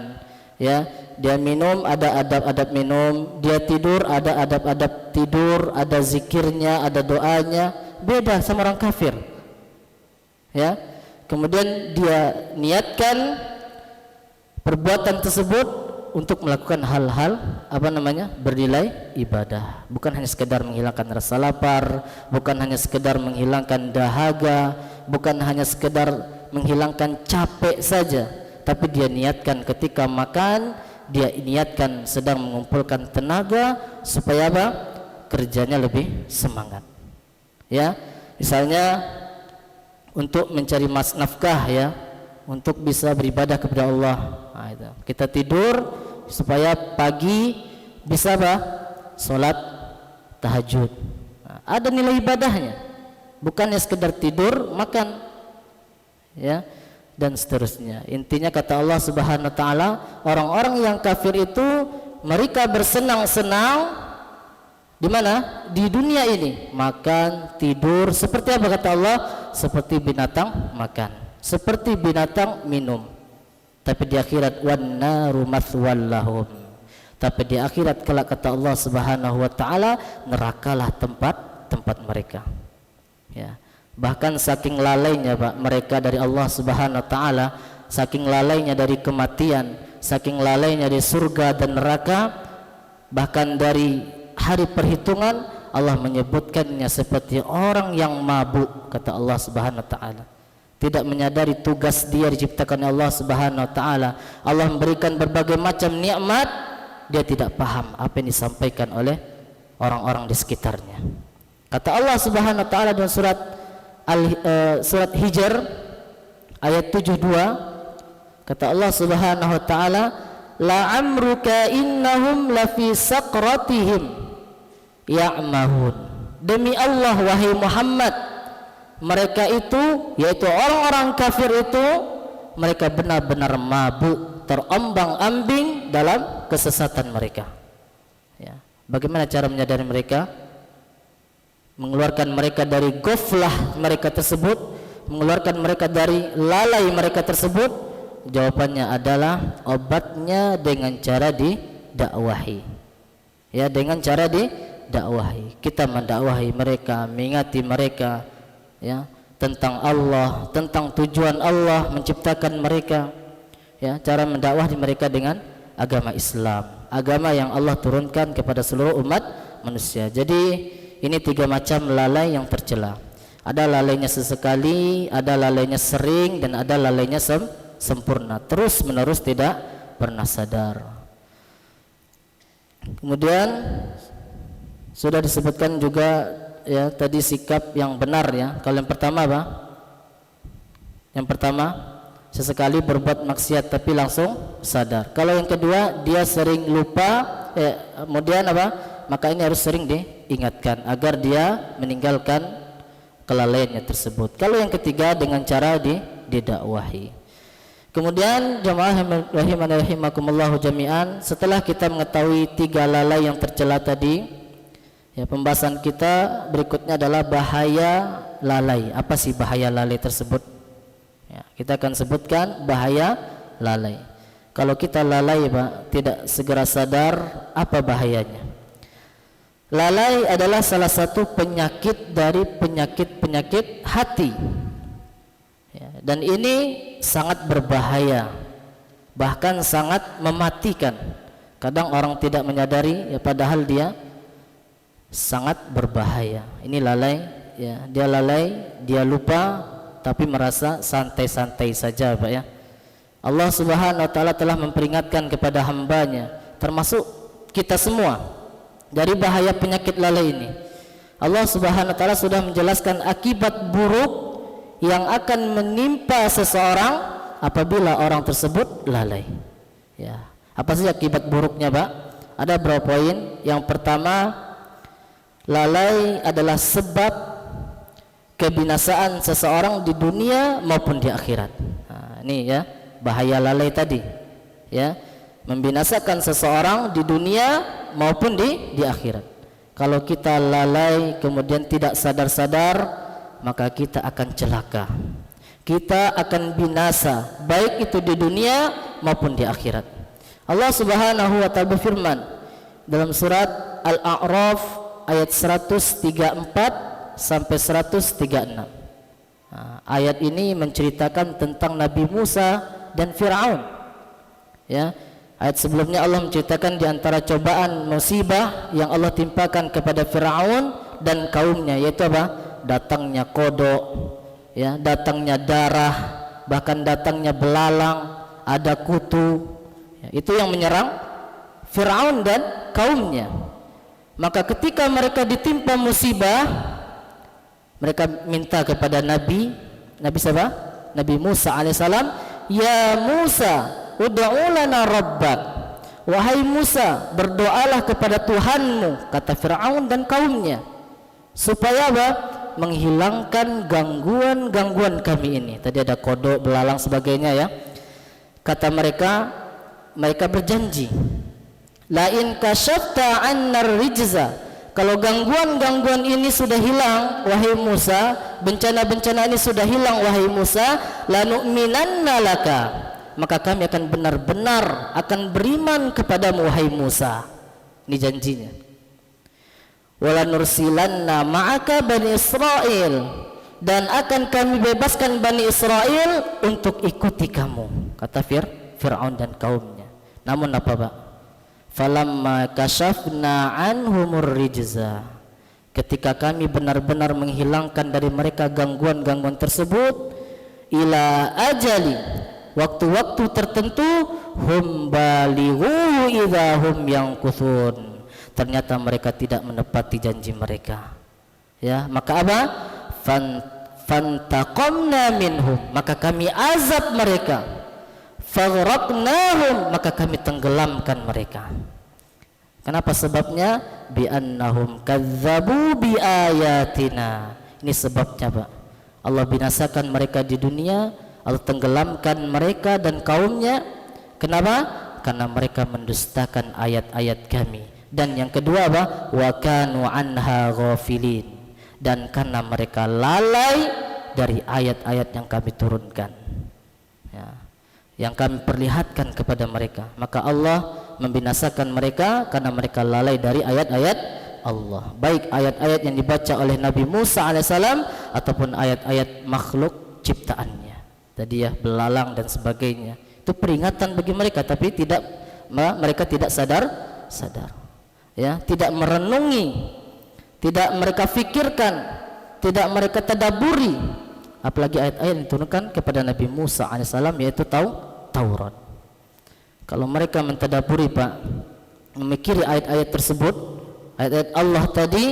ya, dia minum ada adab-adab minum, dia tidur ada adab-adab tidur, ada zikirnya, ada doanya, beda sama orang kafir, ya. Kemudian dia niatkan perbuatan tersebut untuk melakukan hal-hal bernilai ibadah, bukan hanya sekedar menghilangkan rasa lapar, bukan hanya sekedar menghilangkan dahaga, bukan hanya sekedar menghilangkan capek saja, tapi dia niatkan ketika makan, dia niatkan sedang mengumpulkan tenaga supaya apa? Kerjanya lebih semangat, ya. Misalnya untuk mencari nafkah, ya, untuk bisa beribadah kepada Allah. Nah, itu. Kita tidur supaya pagi bisa apa? Salat tahajud. Nah, ada nilai ibadahnya, bukannya sekedar tidur, makan, ya, dan seterusnya. Intinya kata Allah Subhanahu wa taala, orang-orang yang kafir itu mereka bersenang-senang di mana? Di dunia ini, makan, tidur, seperti apa kata Allah? Seperti binatang makan, seperti binatang minum. Tapi di akhirat, wan naru mathwal lahum. Tapi di akhirat kelak kata Allah Subhanahu wa taala, nerakalah tempat mereka. Ya. Bahkan saking lalainya Pak mereka dari Allah Subhanahu wa taala, saking lalainya dari kematian, saking lalainya dari surga dan neraka, bahkan dari hari perhitungan Allah menyebutkannya seperti orang yang mabuk, kata Allah Subhanahu wa taala. Tidak menyadari tugas dia diciptakan Allah Subhanahu wa taala. Allah memberikan berbagai macam nikmat, dia tidak paham apa yang disampaikan oleh orang-orang di sekitarnya. Kata Allah Subhanahu wa taala dalam surat Hijr ayat 72, kata Allah Subhanahu wa taala, la amruka innahum lafi saqratihim ya'mahun. Demi Allah wahai Muhammad, mereka itu, yaitu orang-orang kafir itu, mereka benar-benar mabuk, terombang-ambing dalam kesesatan mereka, ya. Bagaimana cara menyadari mereka? Mengeluarkan mereka dari ghaflah mereka tersebut, mengeluarkan mereka dari lalai mereka tersebut. Jawabannya adalah obatnya dengan cara didakwahi, ya, dengan cara didakwahi. Kita mendakwahi mereka, mengingati mereka, ya, tentang Allah, tentang tujuan Allah menciptakan mereka, ya. Cara mendakwah mereka dengan agama Islam, agama yang Allah turunkan kepada seluruh umat manusia. Jadi ini 3 macam lalai yang tercela. Ada lalainya sesekali, ada lalainya sering, dan ada lalainya sempurna, terus menerus tidak pernah sadar. Kemudian sudah disebutkan juga, ya, tadi sikap yang benar, ya. Kalau yang pertama apa? Yang pertama, sesekali berbuat maksiat tapi langsung sadar. Kalau yang kedua, dia sering lupa, kemudian apa? Maka ini harus sering diingatkan agar dia meninggalkan kelalaiannya tersebut. Kalau yang ketiga, dengan cara didakwahi. Kemudian jamaah rahimakumullah jami'an, setelah kita mengetahui 3 lalai yang tercela tadi, ya, pembahasan kita berikutnya adalah bahaya lalai. Apa sih bahaya lalai tersebut? Ya, kita akan sebutkan bahaya lalai. Kalau kita lalai, Pak, tidak segera sadar, apa bahayanya? Lalai adalah salah satu penyakit dari penyakit-penyakit hati, ya, dan ini sangat berbahaya, bahkan sangat mematikan. Kadang orang tidak menyadari, ya, padahal dia sangat berbahaya. Ini lalai, ya, dia lalai, dia lupa, tapi merasa santai-santai saja, Pak, ya. Allah Subhanahu wa taala telah memperingatkan kepada hambanya, termasuk kita semua, dari bahaya penyakit lalai ini. Allah Subhanahu wa taala sudah menjelaskan akibat buruk yang akan menimpa seseorang apabila orang tersebut lalai, ya. Apa sih akibat buruknya, Pak? Ada beberapa poin. Yang pertama, lalai adalah sebab kebinasaan seseorang di dunia maupun di akhirat. Nah, ini, ya, bahaya lalai tadi, ya. membinasakan seseorang di dunia maupun di akhirat. Kalau kita lalai kemudian tidak sadar-sadar, maka kita akan celaka, kita akan binasa, baik itu di dunia maupun di akhirat. Allah Subhanahu wa taala berfirman dalam surat Al-A'raf ayat 134 sampai 136. Ayat ini menceritakan tentang Nabi Musa dan Fir'aun. Ya, ayat sebelumnya Allah menceritakan di antara cobaan musibah yang Allah timpakan kepada Fir'aun dan kaumnya, yaitu apa? Datangnya kodok, ya, datangnya darah, bahkan datangnya belalang, ada kutu. Ya, itu yang menyerang Fir'aun dan kaumnya. Maka ketika mereka ditimpa musibah, mereka minta kepada Nabi siapa? Nabi Musa alaihissalam, ya Musa, ud'u lana rabbak. Wahai Musa, berdoalah kepada Tuhanmu, kata Fir'aun dan kaumnya, supaya apa? Menghilangkan gangguan kami ini. Tadi ada kodok, belalang, sebagainya, ya. Kata mereka berjanji, la in kasyafta 'annar rijza, kalau gangguan ini sudah hilang wahai Musa, bencana ini sudah hilang wahai Musa, lanu'minanna laka, maka kami akan benar-benar akan beriman kepadamu wahai Musa. Ini janjinya. Wala nursilanna ma'aka Bani Israel, dan akan kami bebaskan Bani Israel untuk ikuti kamu, kata Fir'aun dan kaumnya. Namun apa, Pak? Falamma kasyafna anhumur rijza, ketika kami benar-benar menghilangkan dari mereka gangguan tersebut, ila ajali, waktu-waktu tertentu, hum balighu idza hum yankuthun, ternyata mereka tidak menepati janji mereka. Ya, maka apa? Fantaqamna minhum, maka kami azab mereka. Faghraqnahum, maka kami tenggelamkan mereka. Kenapa sebabnya? Bi annahum kadzdzabu bi ayatina. Ini sebabnya, Pak. Allah binasakan mereka di dunia, Allah tenggelamkan mereka dan kaumnya. Kenapa? Karena mereka mendustakan ayat-ayat kami. Dan yang kedua apa? Wa kanu anha ghafilin, dan karena mereka lalai dari ayat-ayat yang kami turunkan, ya, yang kami perlihatkan kepada mereka. Maka Allah membinasakan mereka karena mereka lalai dari ayat-ayat Allah, baik ayat-ayat yang dibaca oleh Nabi Musa alaihissalam ataupun ayat-ayat makhluk ciptaannya tadi, ya, belalang dan sebagainya. Itu peringatan bagi mereka, tapi mereka tidak sadar, ya, tidak merenungi, tidak mereka fikirkan, tidak mereka tadaburi, apalagi ayat-ayat yang diturunkan kepada Nabi Musa alaihissalam, yaitu Taurat. Kalau mereka mentadaburi, Pak, memikiri ayat-ayat tersebut, ayat-ayat Allah tadi,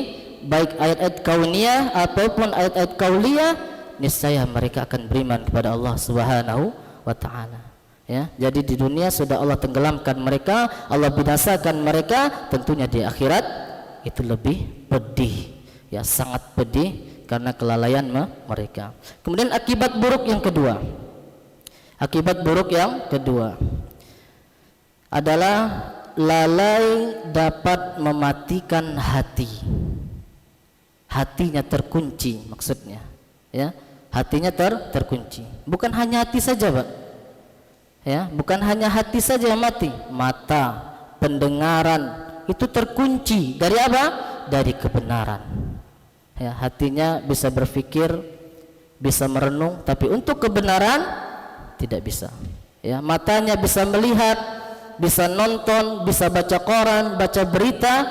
baik ayat-ayat kauniyah ataupun ayat-ayat kauliyah, niscaya mereka akan beriman kepada Allah Subhanahu wa taala. Ya, jadi di dunia sudah Allah tenggelamkan mereka, Allah binasakan mereka, tentunya di akhirat itu lebih pedih, ya, sangat pedih karena kelalaian mereka. Kemudian akibat buruk yang kedua adalah lalai dapat mematikan hati. Hatinya terkunci, maksudnya, ya, hatinya terkunci. Bukan hanya hati saja, Pak. Ya, bukan hanya hati saja yang mati, mata, pendengaran itu terkunci dari apa? Dari kebenaran. Ya, hatinya bisa berpikir, bisa merenung, tapi untuk kebenaran tidak bisa. Ya, matanya bisa melihat, bisa nonton, bisa baca koran, baca berita,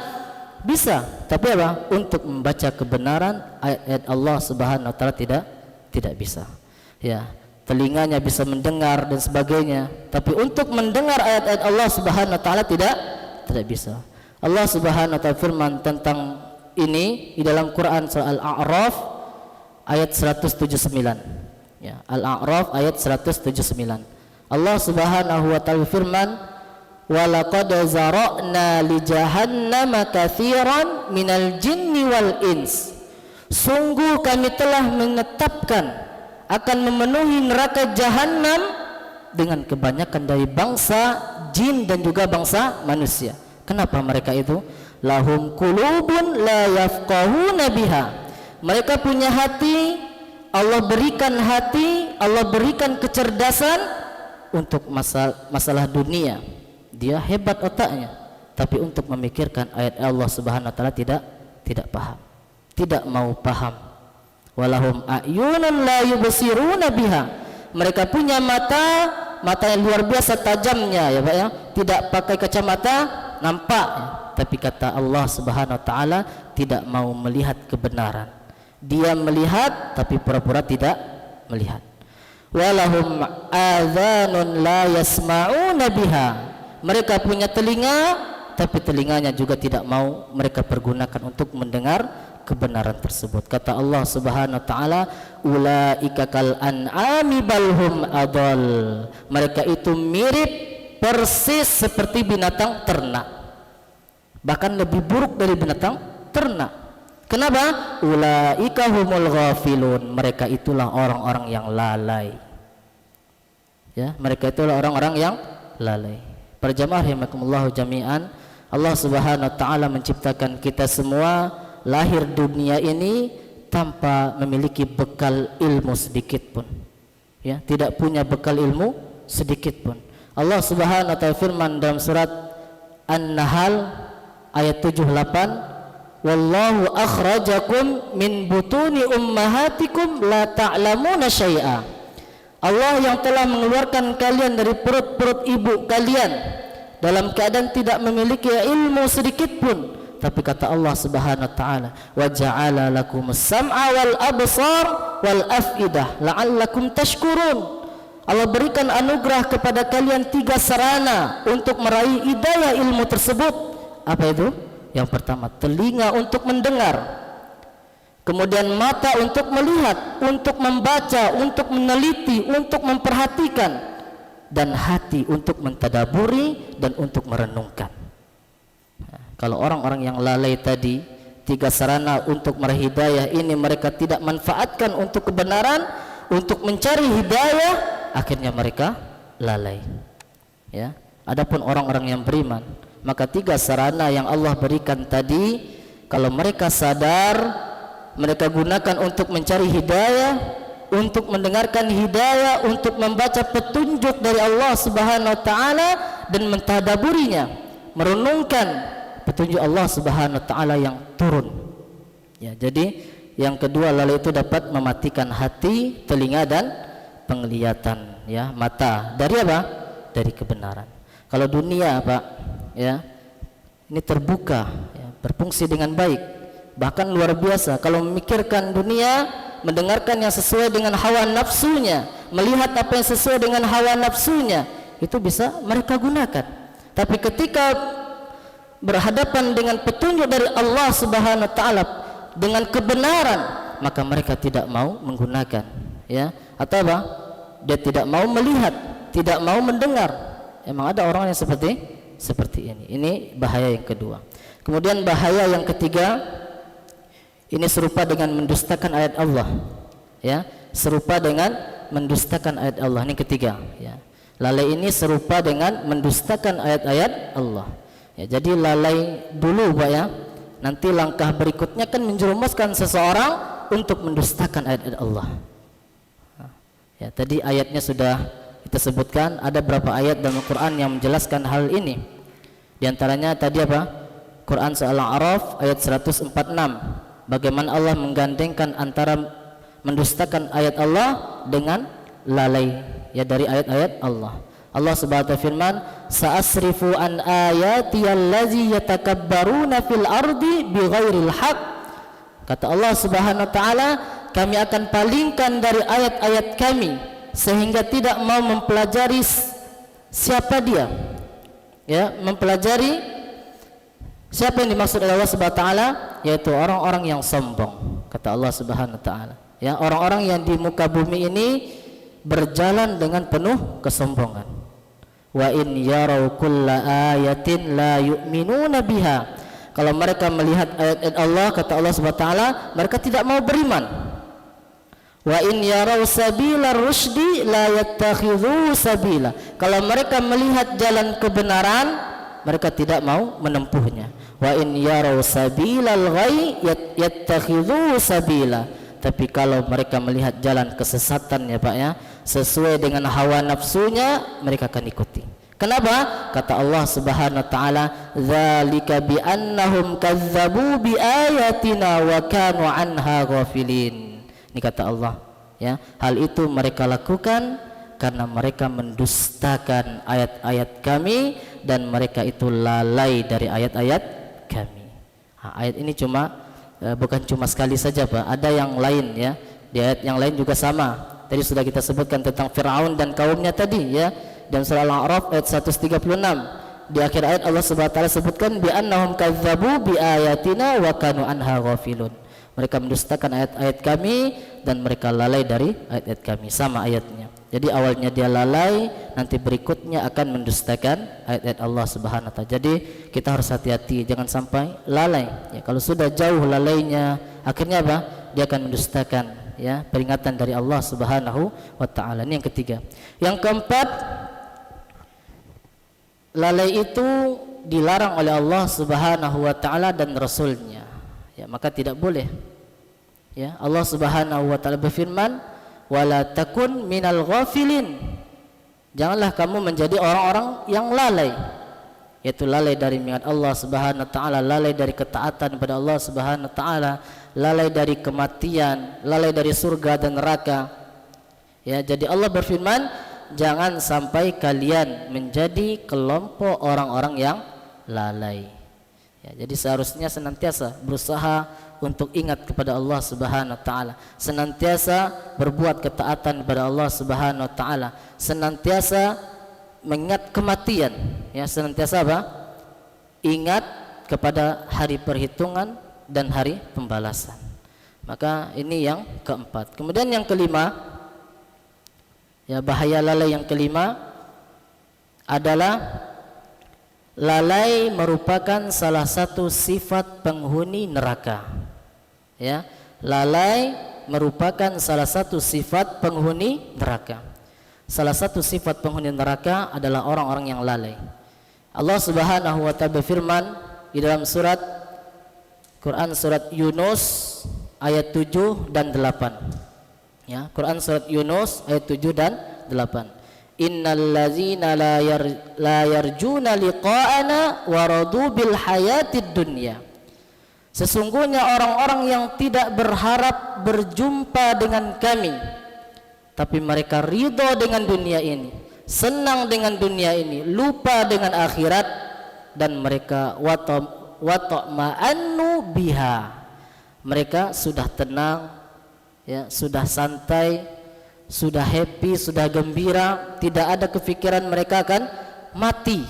bisa, tapi apa? Untuk membaca kebenaran ayat-ayat Allah Subhanahu wa taala tidak bisa. Ya, telinganya bisa mendengar dan sebagainya, tapi untuk mendengar ayat-ayat Allah Subhanahu wa taala tidak bisa. Allah Subhanahu wa taala firman tentang ini di dalam Quran surah Al-A'raf ayat 179. Ya, Al-A'raf ayat 179. Allah Subhanahu wa taala firman, wa laqad zara'na li jahannama katsiran minal jinni wal ins. Sungguh kami telah menetapkan akan memenuhi neraka jahanam dengan kebanyakan dari bangsa jin dan juga bangsa manusia. Kenapa mereka itu? Lahum qulubun la yafqahuna biha. Mereka punya hati, Allah berikan hati, Allah berikan kecerdasan untuk masalah dunia. Dia hebat otaknya, tapi untuk memikirkan ayat Allah Subhanahu wa taala tidak paham. Tidak mau paham. Walahum a'yunun la yubsiruna biha. Mereka punya mata yang luar biasa tajamnya ya Pak ya. Tidak pakai kacamata nampak, tapi kata Allah Subhanahu wa taala tidak mau melihat kebenaran. Dia melihat tapi pura-pura tidak melihat. Walahum adzanun la yasma'una biha. Mereka punya telinga tapi telinganya juga tidak mau mereka pergunakan untuk mendengar kebenaran tersebut. Kata Allah Subhanahu wa taala, ulaika kal an'ami balhum adall. Mereka itu mirip persis seperti binatang ternak, bahkan lebih buruk dari binatang ternak. Kenapa? Ulaika humul ghafilun. Mereka itulah orang-orang yang lalai. Ya, mereka itulah orang-orang yang lalai. Para jamaah rahimakumullah jami'an, Allah Subhanahu wa taala menciptakan kita semua lahir dunia ini tanpa memiliki bekal ilmu sedikit pun. Ya, tidak punya bekal ilmu sedikit pun. Allah Subhanahu wa taala firman dalam surat An-Nahl ayat 78, wallahu akhrajakum min butuni ummahatikum la ta'lamuna syai'a. Allah yang telah mengeluarkan kalian dari perut-perut ibu kalian dalam keadaan tidak memiliki ilmu sedikit pun. Tapi kata Allah Subhanahu wa taala, wa ja'ala lakumus sam'a wal absar wal afidah la'allakum tashkurun. Allah berikan anugerah kepada kalian 3 sarana untuk meraih hidayah ilmu tersebut. Apa itu? Yang pertama, telinga untuk mendengar, kemudian mata untuk melihat, untuk membaca, untuk meneliti, untuk memperhatikan, dan hati untuk mentadaburi dan untuk merenungkan. Kalau orang-orang yang lalai tadi, 3 sarana untuk meraih hidayah ini mereka tidak manfaatkan untuk kebenaran, untuk mencari hidayah, akhirnya mereka lalai. Ya. Adapun orang-orang yang beriman, maka 3 sarana yang Allah berikan tadi, kalau mereka sadar, mereka gunakan untuk mencari hidayah, untuk mendengarkan hidayah, untuk membaca petunjuk dari Allah Subhanahu wa taala dan mentadaburinya, merenungkan petunjuk Allah Subhanahu wa taala yang turun. Ya, jadi yang kedua, lalai itu dapat mematikan hati, telinga dan penglihatan, ya, mata. Dari apa? Dari kebenaran. Kalau dunia, Pak, ya, ini terbuka, ya, berfungsi dengan baik, bahkan luar biasa. Kalau memikirkan dunia, mendengarkan yang sesuai dengan hawa nafsunya, melihat apa yang sesuai dengan hawa nafsunya, itu bisa mereka gunakan. Tapi ketika berhadapan dengan petunjuk dari Allah Subhanahu wa taala dengan kebenaran, maka mereka tidak mau menggunakan, ya. Atau apa? Dia tidak mau melihat, tidak mau mendengar. Emang ada orang yang seperti ini. Ini bahaya yang kedua. Kemudian bahaya yang ketiga, ini serupa dengan mendustakan ayat Allah, ya. Serupa dengan mendustakan ayat Allah. Ini ketiga, ya. Lalai ini serupa dengan mendustakan ayat-ayat Allah. Ya, jadi lalai dulu, Pak, ya. Nanti langkah berikutnya kan menjerumuskan seseorang untuk mendustakan ayat-ayat Allah. Ya, tadi ayatnya sudah kita sebutkan, ada berapa ayat dalam Al-Quran yang menjelaskan hal ini. Di antaranya tadi apa? Quran Surah Al-A'raf ayat 146. Bagaimana Allah menggandengkan antara mendustakan ayat Allah dengan lalai, ya, dari ayat-ayat Allah. Allah Subhanahu wa taala firman, sa'asrifu an ayati allazi yatakabbaruna fil ardi bighairil haq. Kata Allah Subhanahu wa taala, kami akan palingkan dari ayat-ayat kami sehingga tidak mau mempelajari siapa dia, ya, mempelajari siapa yang dimaksud oleh Allah Subhanahu wa taala, yaitu orang-orang yang sombong. Kata Allah Subhanahu wa taala, ya, orang-orang yang di muka bumi ini berjalan dengan penuh kesombongan. Wa in yarau kulla ayatin la yu'minuna biha. Kalau mereka melihat ayat-ayat Allah, kata Allah Subhanahu wa taala, mereka tidak mau beriman. Wa in yarau sabila rusydi la yattakhidhu sabila. Kalau mereka melihat jalan kebenaran, mereka tidak mau menempuhnya. Wa in yarau sabilal ghayy yattakhidhu sabila. Tapi kalau mereka melihat jalan kesesatan ya Pak ya, sesuai dengan hawa nafsunya, mereka akan ikuti. Kenapa? Kata Allah Subhanahu wa taala, "Dzalika bi annahum kazzabu bi ayatina wa kanu anha ghafilin." Ini kata Allah ya, hal itu mereka lakukan karena mereka mendustakan ayat-ayat kami dan mereka itu lalai dari ayat-ayat kami. Ayat ini bukan cuma sekali saja Pak, ada yang lain ya. Di ayat yang lain juga sama. Tadi sudah kita sebutkan tentang Fir'aun dan kaumnya tadi ya. Dan surah Al-A'raf ayat 136. Di akhir ayat Allah Subhanahu wa taala sebutkan bi annahum kazzabu bi ayatina wa kanu anha ghafilun. Mereka mendustakan ayat-ayat kami dan mereka lalai dari ayat-ayat kami. Sama ayatnya. Jadi awalnya dia lalai, nanti berikutnya akan mendustakan ayat-ayat Allah Subhanahu wa taala. Jadi kita harus hati-hati, jangan sampai lalai. Ya, kalau sudah jauh lalainya, akhirnya apa? Dia akan mendustakan ya peringatan dari Allah Subhanahu wa taala. Ini yang ketiga. Yang keempat, lalai itu dilarang oleh Allah Subhanahu wa taala dan Rasulnya. Ya, maka tidak boleh. Ya, Allah Subhanahu wa taala berfirman, "Wala takun minal ghafilin." Janganlah kamu menjadi orang-orang yang lalai. Yaitu lalai dari mengingat Allah Subhanahu wa taala, lalai dari ketaatan kepada Allah Subhanahu wa taala, lalai dari kematian, lalai dari surga dan neraka. Ya, jadi Allah berfirman, jangan sampai kalian menjadi kelompok orang-orang yang lalai. Ya, jadi seharusnya senantiasa berusaha untuk ingat kepada Allah Subhanahu wa taala, senantiasa berbuat ketaatan kepada Allah Subhanahu wa taala, senantiasa mengingat kematian, ya, senantiasa apa? Ingat kepada hari perhitungan dan hari pembalasan. Maka ini yang keempat. Kemudian yang kelima, ya, bahaya lalai yang kelima adalah lalai merupakan salah satu sifat penghuni neraka. Ya, lalai merupakan salah satu sifat penghuni neraka. Salah satu sifat penghuni neraka adalah orang-orang yang lalai. Allah Subhanahu wa taala berfirman di dalam surat Quran surat Yunus ayat 7 dan 8. Ya, Quran surat Yunus ayat 7 dan 8. Innal ladzina la yarjuna liqa'ana wa radu bil hayatid dunya. Sesungguhnya orang-orang yang tidak berharap berjumpa dengan kami, tapi mereka ridho dengan dunia ini, senang dengan dunia ini, lupa dengan akhirat, dan mereka wata'ma'annu biha. Mereka sudah tenang, ya, sudah santai, sudah happy, sudah gembira, tidak ada kepikiran mereka akan mati.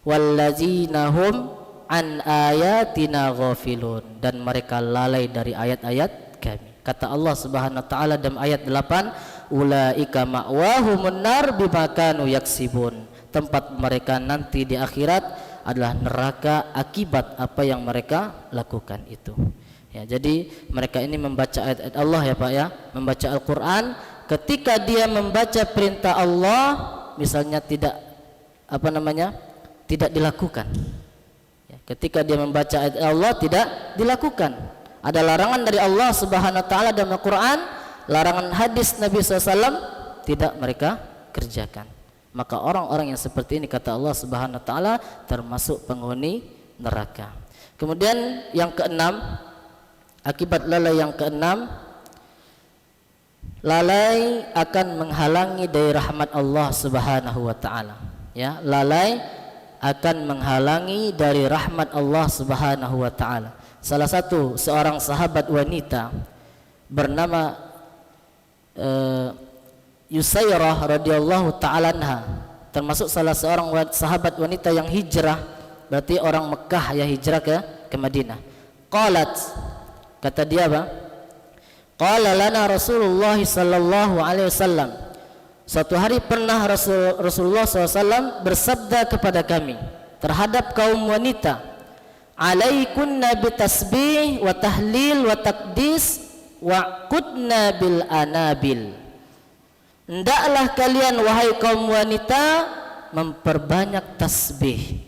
Wallazina hum an ayatina ghafilun, dan mereka lalai dari ayat-ayat kami. Kata Allah Subhanahu wa taala dalam ayat 8, ulaika ma'wahumun nar bima kanu yaksibun. Tempat mereka nanti di akhirat adalah neraka akibat apa yang mereka lakukan itu. Ya, jadi mereka ini membaca ayat-ayat Allah ya Pak ya, membaca Al-Qur'an. Ketika dia membaca perintah Allah, misalnya tidak dilakukan. Ya, ketika dia membaca ayat Allah tidak dilakukan. Ada larangan dari Allah Subhanahu wa taala dalam Al-Qur'an, larangan hadis Nabi SAW, tidak mereka kerjakan. Maka orang-orang yang seperti ini kata Allah Subhanahu wa taala termasuk penghuni neraka. Kemudian yang keenam, akibat lalai yang keenam, lalai akan menghalangi dari rahmat Allah Subhanahu wa taala. Ya, lalai akan menghalangi dari rahmat Allah Subhanahu wa taala. Salah satu seorang sahabat wanita bernama Yusairah radhiyallahu taala anha, termasuk salah seorang sahabat wanita yang hijrah, berarti orang Mekah ya hijrah ke Madinah. Qalat, kata dia apa? Qala lana Rasulullah sallallahu alaihi wasallam. Suatu hari pernah Rasulullah SAW bersabda kepada kami terhadap kaum wanita, alaikunna bitasbih wa tahlil wa taqdis wa'qudna bil anabil. Hendaklah kalian wahai kaum wanita memperbanyak tasbih,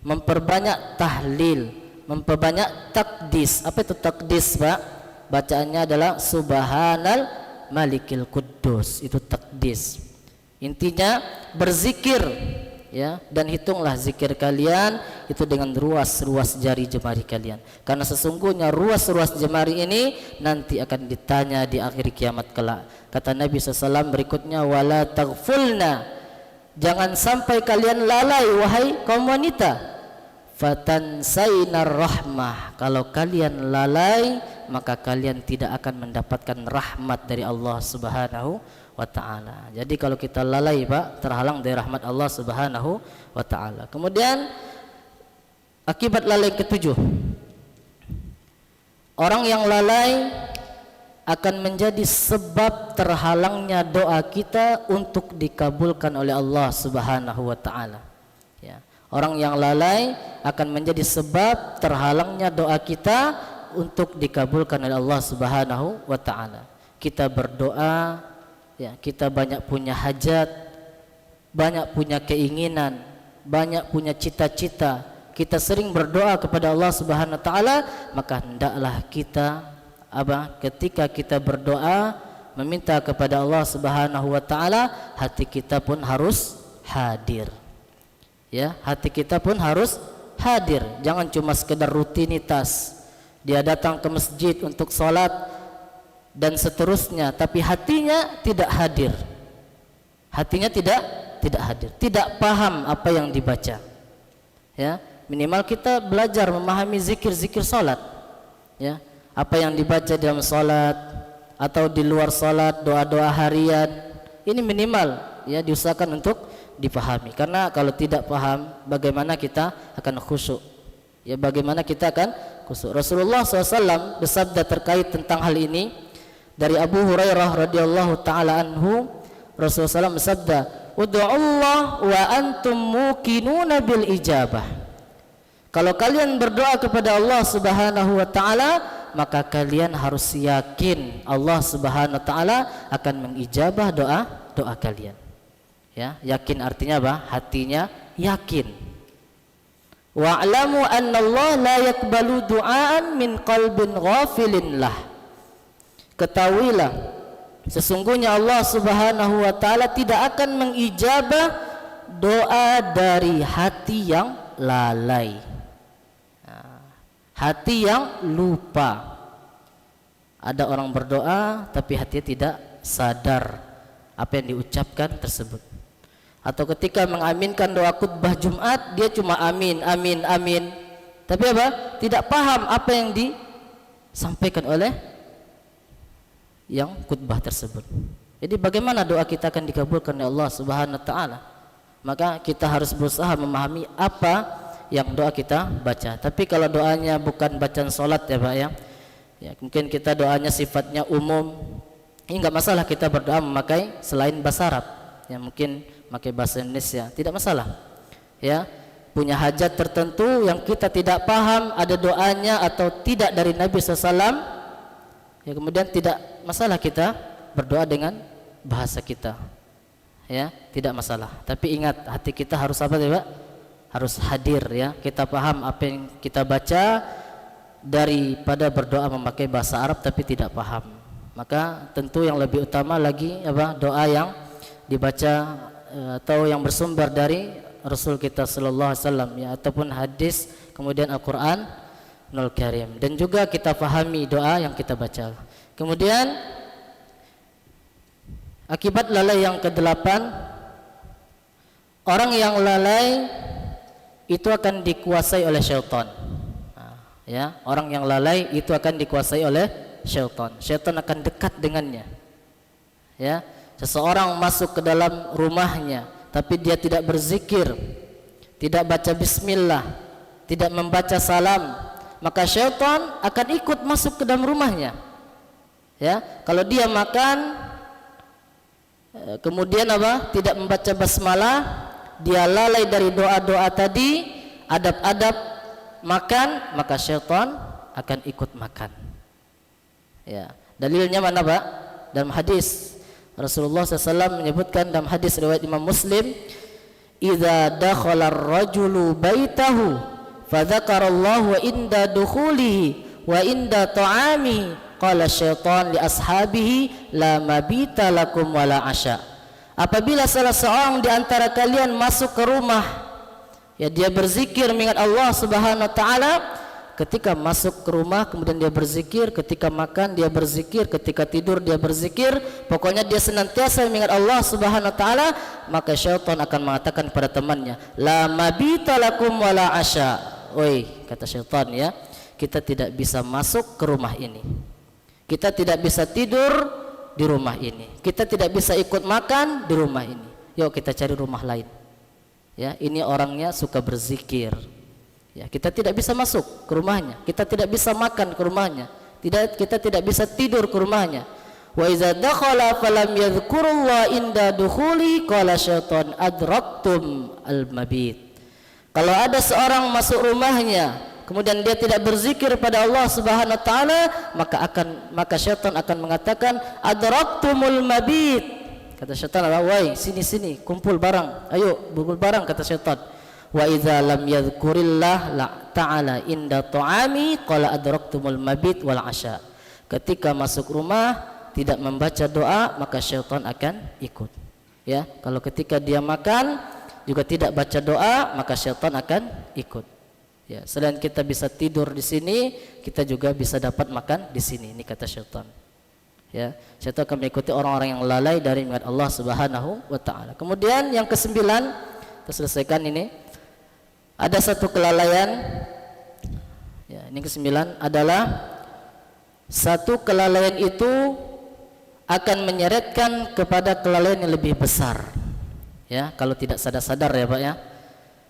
memperbanyak tahlil, memperbanyak takdis. Apa itu takdis, Pak? Bacaannya adalah subhanal malikil quddus. Itu takdis. Intinya berzikir, ya, dan hitunglah zikir kalian itu dengan ruas-ruas jari jemari kalian, karena sesungguhnya ruas-ruas jemari ini nanti akan ditanya di akhir kiamat kelak. Kata Nabi SAW berikutnya, wala taghfulna, jangan sampai kalian lalai wahai kaum wanita, fatansainar rahmah, kalau kalian lalai maka kalian tidak akan mendapatkan rahmat dari Allah Subhanahu wa ta'ala. Jadi kalau kita lalai, Pak, terhalang dari rahmat Allah Subhanahu wa ta'ala. Kemudian akibat lalai ketujuh, orang yang lalai akan menjadi sebab terhalangnya doa kita untuk dikabulkan oleh Allah Subhanahu wa ta'ala. Ya. Orang yang lalai akan menjadi sebab terhalangnya doa kita untuk dikabulkan oleh Allah Subhanahu wa ta'ala. Kita berdoa, ya, kita banyak punya hajat, banyak punya keinginan, banyak punya cita-cita, kita sering berdoa kepada Allah Subhanahu wa ta'ala, maka hendaklah kita ketika kita berdoa meminta kepada Allah Subhanahu wa ta'ala, hati kita pun harus hadir. Ya, hati kita pun harus hadir. Jangan cuma sekedar rutinitas. Dia datang ke masjid untuk sholat dan seterusnya, tapi hatinya tidak hadir. Hatinya tidak hadir, tidak paham apa yang dibaca. Ya, minimal kita belajar memahami zikir-zikir sholat. Ya, apa yang dibaca dalam sholat atau di luar sholat, doa-doa harian, ini minimal, ya, diusahakan untuk dipahami. Karena kalau tidak paham, bagaimana kita akan khusyuk? Ya, bagaimana kita akan khusyuk? Rasulullah SAW bersabda terkait tentang hal ini dari Abu Hurairah radhiyallahu taala anhu. Rasulullah SAW bersabda, "Ud'uallah wa antum muqinuna bil ijabah." Kalau kalian berdoa kepada Allah Subhanahu wa ta'ala, maka kalian harus yakin Allah Subhanahu wa ta'ala akan mengijabah doa kalian. Ya, yakin artinya apa? Hatinya yakin. Wa'lamu anna Allah la yakbalu du'aan min qalbin ghafilin lah. Ketahuilah sesungguhnya Allah Subhanahu wa ta'ala tidak akan mengijabah doa dari hati yang lalai, hati yang lupa. Ada orang berdoa tapi hatinya tidak sadar apa yang diucapkan tersebut. Atau ketika mengaminkan doa khutbah Jumat, dia cuma amin, amin, amin, tapi apa? Tidak paham apa yang disampaikan oleh yang khutbah tersebut. Jadi bagaimana doa kita akan dikabulkan oleh Allah Subhanahu wa ta'ala? Maka kita harus berusaha memahami apa yang doa kita baca. Tapi kalau doanya bukan bacaan sholat, ya Pak, ya, mungkin kita doanya sifatnya umum, ini enggak masalah kita berdoa memakai selain bahasa Arab, ya, mungkin pakai bahasa Indonesia, tidak masalah. Ya, punya hajat tertentu yang kita tidak paham ada doanya atau tidak dari Nabi SAW, ya, kemudian tidak masalah kita berdoa dengan bahasa kita, ya, tidak masalah. Tapi ingat, hati kita harus apa, ya Pak? Harus hadir, ya, kita paham apa yang kita baca daripada berdoa memakai bahasa Arab tapi tidak paham. Maka tentu yang lebih utama lagi apa? Doa yang dibaca atau yang bersumber dari Rasul kita sallallahu alaihi wasallam, ya, ataupun hadis, kemudian Al-Qur'anul Karim, dan juga kita pahami doa yang kita baca. Kemudian akibat lalai yang ke-8, orang yang lalai itu akan dikuasai oleh syaitan. Ya, orang yang lalai itu akan dikuasai oleh syaitan. Syaitan akan dekat dengannya. Ya, seseorang masuk ke dalam rumahnya tapi dia tidak berzikir, tidak baca bismillah, tidak membaca salam, maka syaitan akan ikut masuk ke dalam rumahnya. Ya, kalau dia makan kemudian apa? Tidak membaca basmalah, dia lalai dari doa-doa tadi, adab-adab makan, maka syaitan akan ikut makan. Ya, Dalilnya mana Pak? Dalam hadis Rasulullah SAW menyebutkan dalam hadis riwayat Imam Muslim, idza dakhala ar-rajulu baitahu fa dzakarallahu wa inda dukhulihi wa inda ta'amihi qala syaitan li ashabihi la mabita lakum wala asya. Apabila salah seorang di antara kalian masuk ke rumah, ya dia berzikir mengingat Allah Subhanahu wa taala. Ketika masuk ke rumah kemudian dia berzikir, ketika makan dia berzikir, ketika tidur dia berzikir, pokoknya dia senantiasa mengingat Allah Subhanahu wa taala, maka syaitan akan mengatakan kepada temannya, la mabita lakum wala asya. Oi, kata syaitan, ya, kita tidak bisa masuk ke rumah ini, kita tidak bisa tidur di rumah ini, kita tidak bisa ikut makan di rumah ini, yuk kita cari rumah lain. Ya, ini orangnya suka berzikir. Ya, kita tidak bisa masuk ke rumahnya, kita tidak bisa makan ke rumahnya, kita tidak bisa tidur ke rumahnya. Wa iza dakhala falam yadhkurullah inda dukhuli qala syaitan adraktum al-mabit. Kalau ada seorang masuk rumahnya kemudian dia tidak berzikir pada Allah Subhanahu wa taala, maka syaitan akan mengatakan adraktumul mabit. Kata syaitan, wahai sini kumpul barang, ayo kumpul barang, kata syaitan. Wa idza lam yadhkurillah la ta'ala inda ta'ami qala adraktumul mabit wal asya. Ketika masuk rumah tidak membaca doa, maka syaitan akan ikut. Ya, kalau ketika dia makan juga tidak baca doa, maka syaitan akan ikut. Ya, selain kita bisa tidur di sini, kita juga bisa dapat makan di sini. Ini kata syaitan. Ya, syaitan akan mengikuti orang-orang yang lalai dari mengingat Allah Subhanahu wa taala. Kemudian yang kesembilan, kita selesaikan ini. Ada satu kelalaian, ya, ini kesembilan adalah satu kelalaian itu akan menyeretkan kepada kelalaian yang lebih besar. Ya, kalau tidak sadar-sadar ya Pak ya,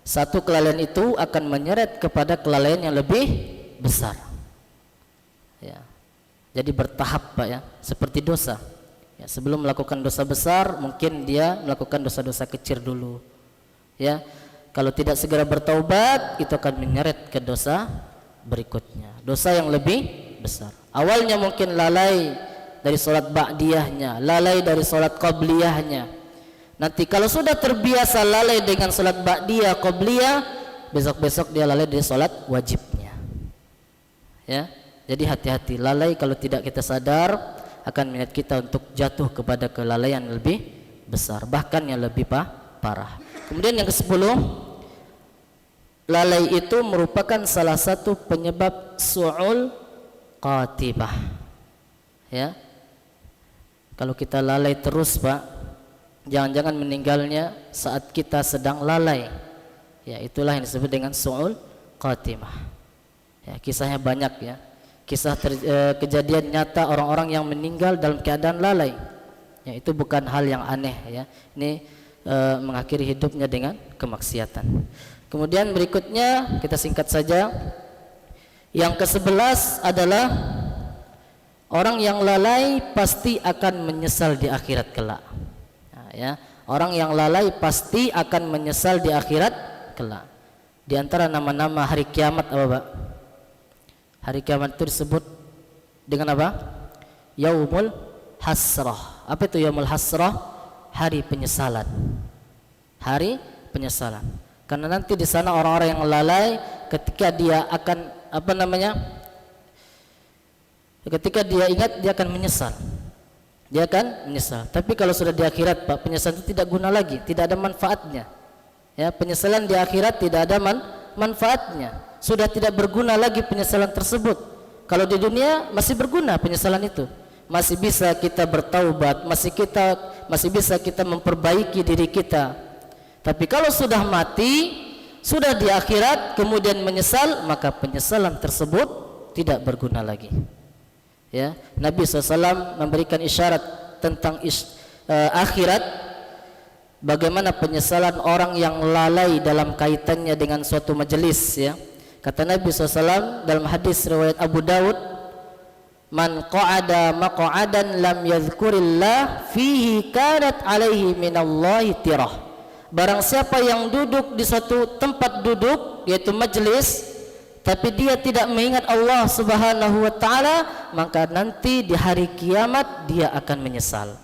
satu kelalaian itu akan menyeret kepada kelalaian yang lebih besar. Ya, jadi bertahap Pak ya, seperti dosa. Ya, sebelum melakukan dosa besar, mungkin dia melakukan dosa-dosa kecil dulu. Ya. Kalau tidak segera bertaubat, itu akan menyeret ke dosa berikutnya, dosa yang lebih besar. Awalnya mungkin lalai dari sholat ba'diyahnya, lalai dari sholat qabliyahnya. Nanti kalau sudah terbiasa lalai dengan sholat ba'diyah, qabliyah, besok-besok dia lalai dari sholat wajibnya. Ya, jadi hati-hati, lalai kalau tidak kita sadar akan menyeret kita untuk jatuh kepada kelalaian yang lebih besar, bahkan yang lebih parah. Kemudian yang ke-10, lalai itu merupakan salah satu penyebab su'ul qatibah. Ya, kalau kita lalai terus Pak, jangan-jangan meninggalnya saat kita sedang lalai. Ya, itulah yang disebut dengan su'ul qatimah. Ya, kisahnya banyak ya, kisah kejadian nyata orang-orang yang meninggal dalam keadaan lalai. Ya, itu bukan hal yang aneh ya. Ini mengakhiri hidupnya dengan kemaksiatan. Kemudian berikutnya kita singkat saja. Yang ke-11 adalah orang yang lalai pasti akan menyesal di akhirat kelak. Nah, ya, orang yang lalai pasti akan menyesal di akhirat kelak. Di antara nama-nama hari kiamat apa Pak? Hari kiamat itu disebut dengan apa? Yaumul Hasrah. Apa itu Yaumul Hasrah? Hari penyesalan. Hari penyesalan. Karena nanti di sana orang-orang yang lalai ketika dia akan ketika dia ingat dia akan menyesal. Dia akan menyesal. Tapi kalau sudah di akhirat Pak, penyesalan itu tidak guna lagi, tidak ada manfaatnya. Ya, penyesalan di akhirat tidak ada manfaatnya. Sudah tidak berguna lagi penyesalan tersebut. Kalau di dunia masih berguna penyesalan itu. Masih bisa kita bertaubat, masih bisa kita memperbaiki diri kita. Tapi kalau sudah mati, sudah di akhirat kemudian menyesal, maka penyesalan tersebut tidak berguna lagi. Ya, Nabi SAW memberikan isyarat tentang akhirat, bagaimana penyesalan orang yang lalai dalam kaitannya dengan suatu majelis. Ya, kata Nabi SAW dalam hadis riwayat Abu Dawud, man qa'ada maq'adan lam yadhkurillah fihi kanat alaihi minallahi tirah. Barang siapa yang duduk di suatu tempat duduk, yaitu majelis, tapi dia tidak mengingat Allah Subhanahu wa taala, maka nanti di hari kiamat dia akan menyesal.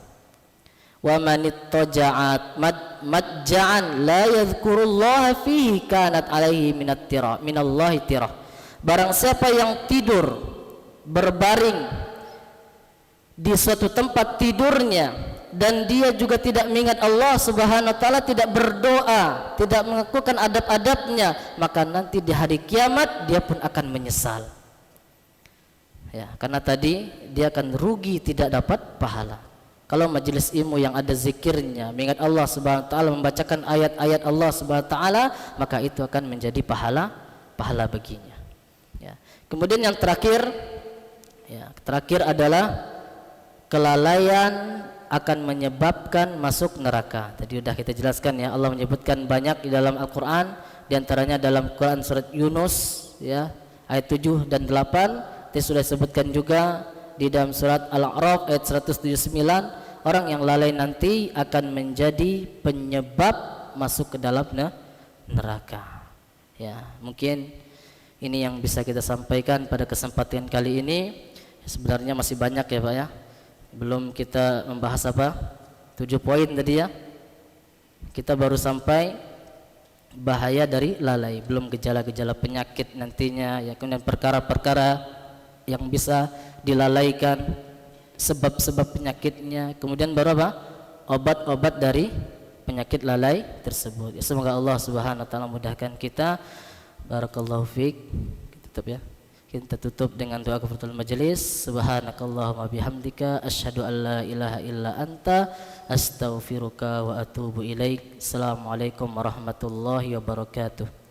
Wa manittaja'at majja'an la yadhkurullaha fihi kanat alaihi minallahi tirah. Barang siapa yang tidur berbaring di suatu tempat tidurnya dan dia juga tidak mengingat Allah Subhanahu wa taala, tidak berdoa, tidak mengakukan adab-adabnya, maka nanti di hari kiamat dia pun akan menyesal. Ya, karena tadi dia akan rugi, tidak dapat pahala. Kalau majelis ilmu yang ada zikirnya, mengingat Allah Subhanahu wa taala, membacakan ayat-ayat Allah Subhanahu wa taala, maka itu akan menjadi pahala baginya. Ya. Kemudian yang terakhir, adalah kelalaian akan menyebabkan masuk neraka. Tadi sudah kita jelaskan ya, Allah menyebutkan banyak di dalam Al-Qur'an, di antaranya dalam Quran surat Yunus ya, ayat 7 dan 8. Tadi sudah disebutkan juga di dalam surat Al-A'raf ayat 179, orang yang lalai nanti akan menjadi penyebab masuk ke dalam neraka. Ya, mungkin ini yang bisa kita sampaikan pada kesempatan kali ini. Sebenarnya masih banyak ya Pak ya. Belum kita membahas 7 poin tadi ya. Kita baru sampai bahaya dari lalai, belum gejala-gejala penyakit nantinya ya, kemudian perkara-perkara yang bisa dilalaikan, sebab-sebab penyakitnya, kemudian baru obat-obat dari penyakit lalai tersebut. Ya, semoga Allah Subhanahu wa taala mudahkan kita. Barakallahu fiik. Kita tutup ya. Kita tutup dengan doa kafaratul majelis. Subhanakallahumma bihamdika asyhadu an la ilaha illa anta astaghfiruka wa atubu ilaik. Assalamualaikum warahmatullahi wabarakatuh.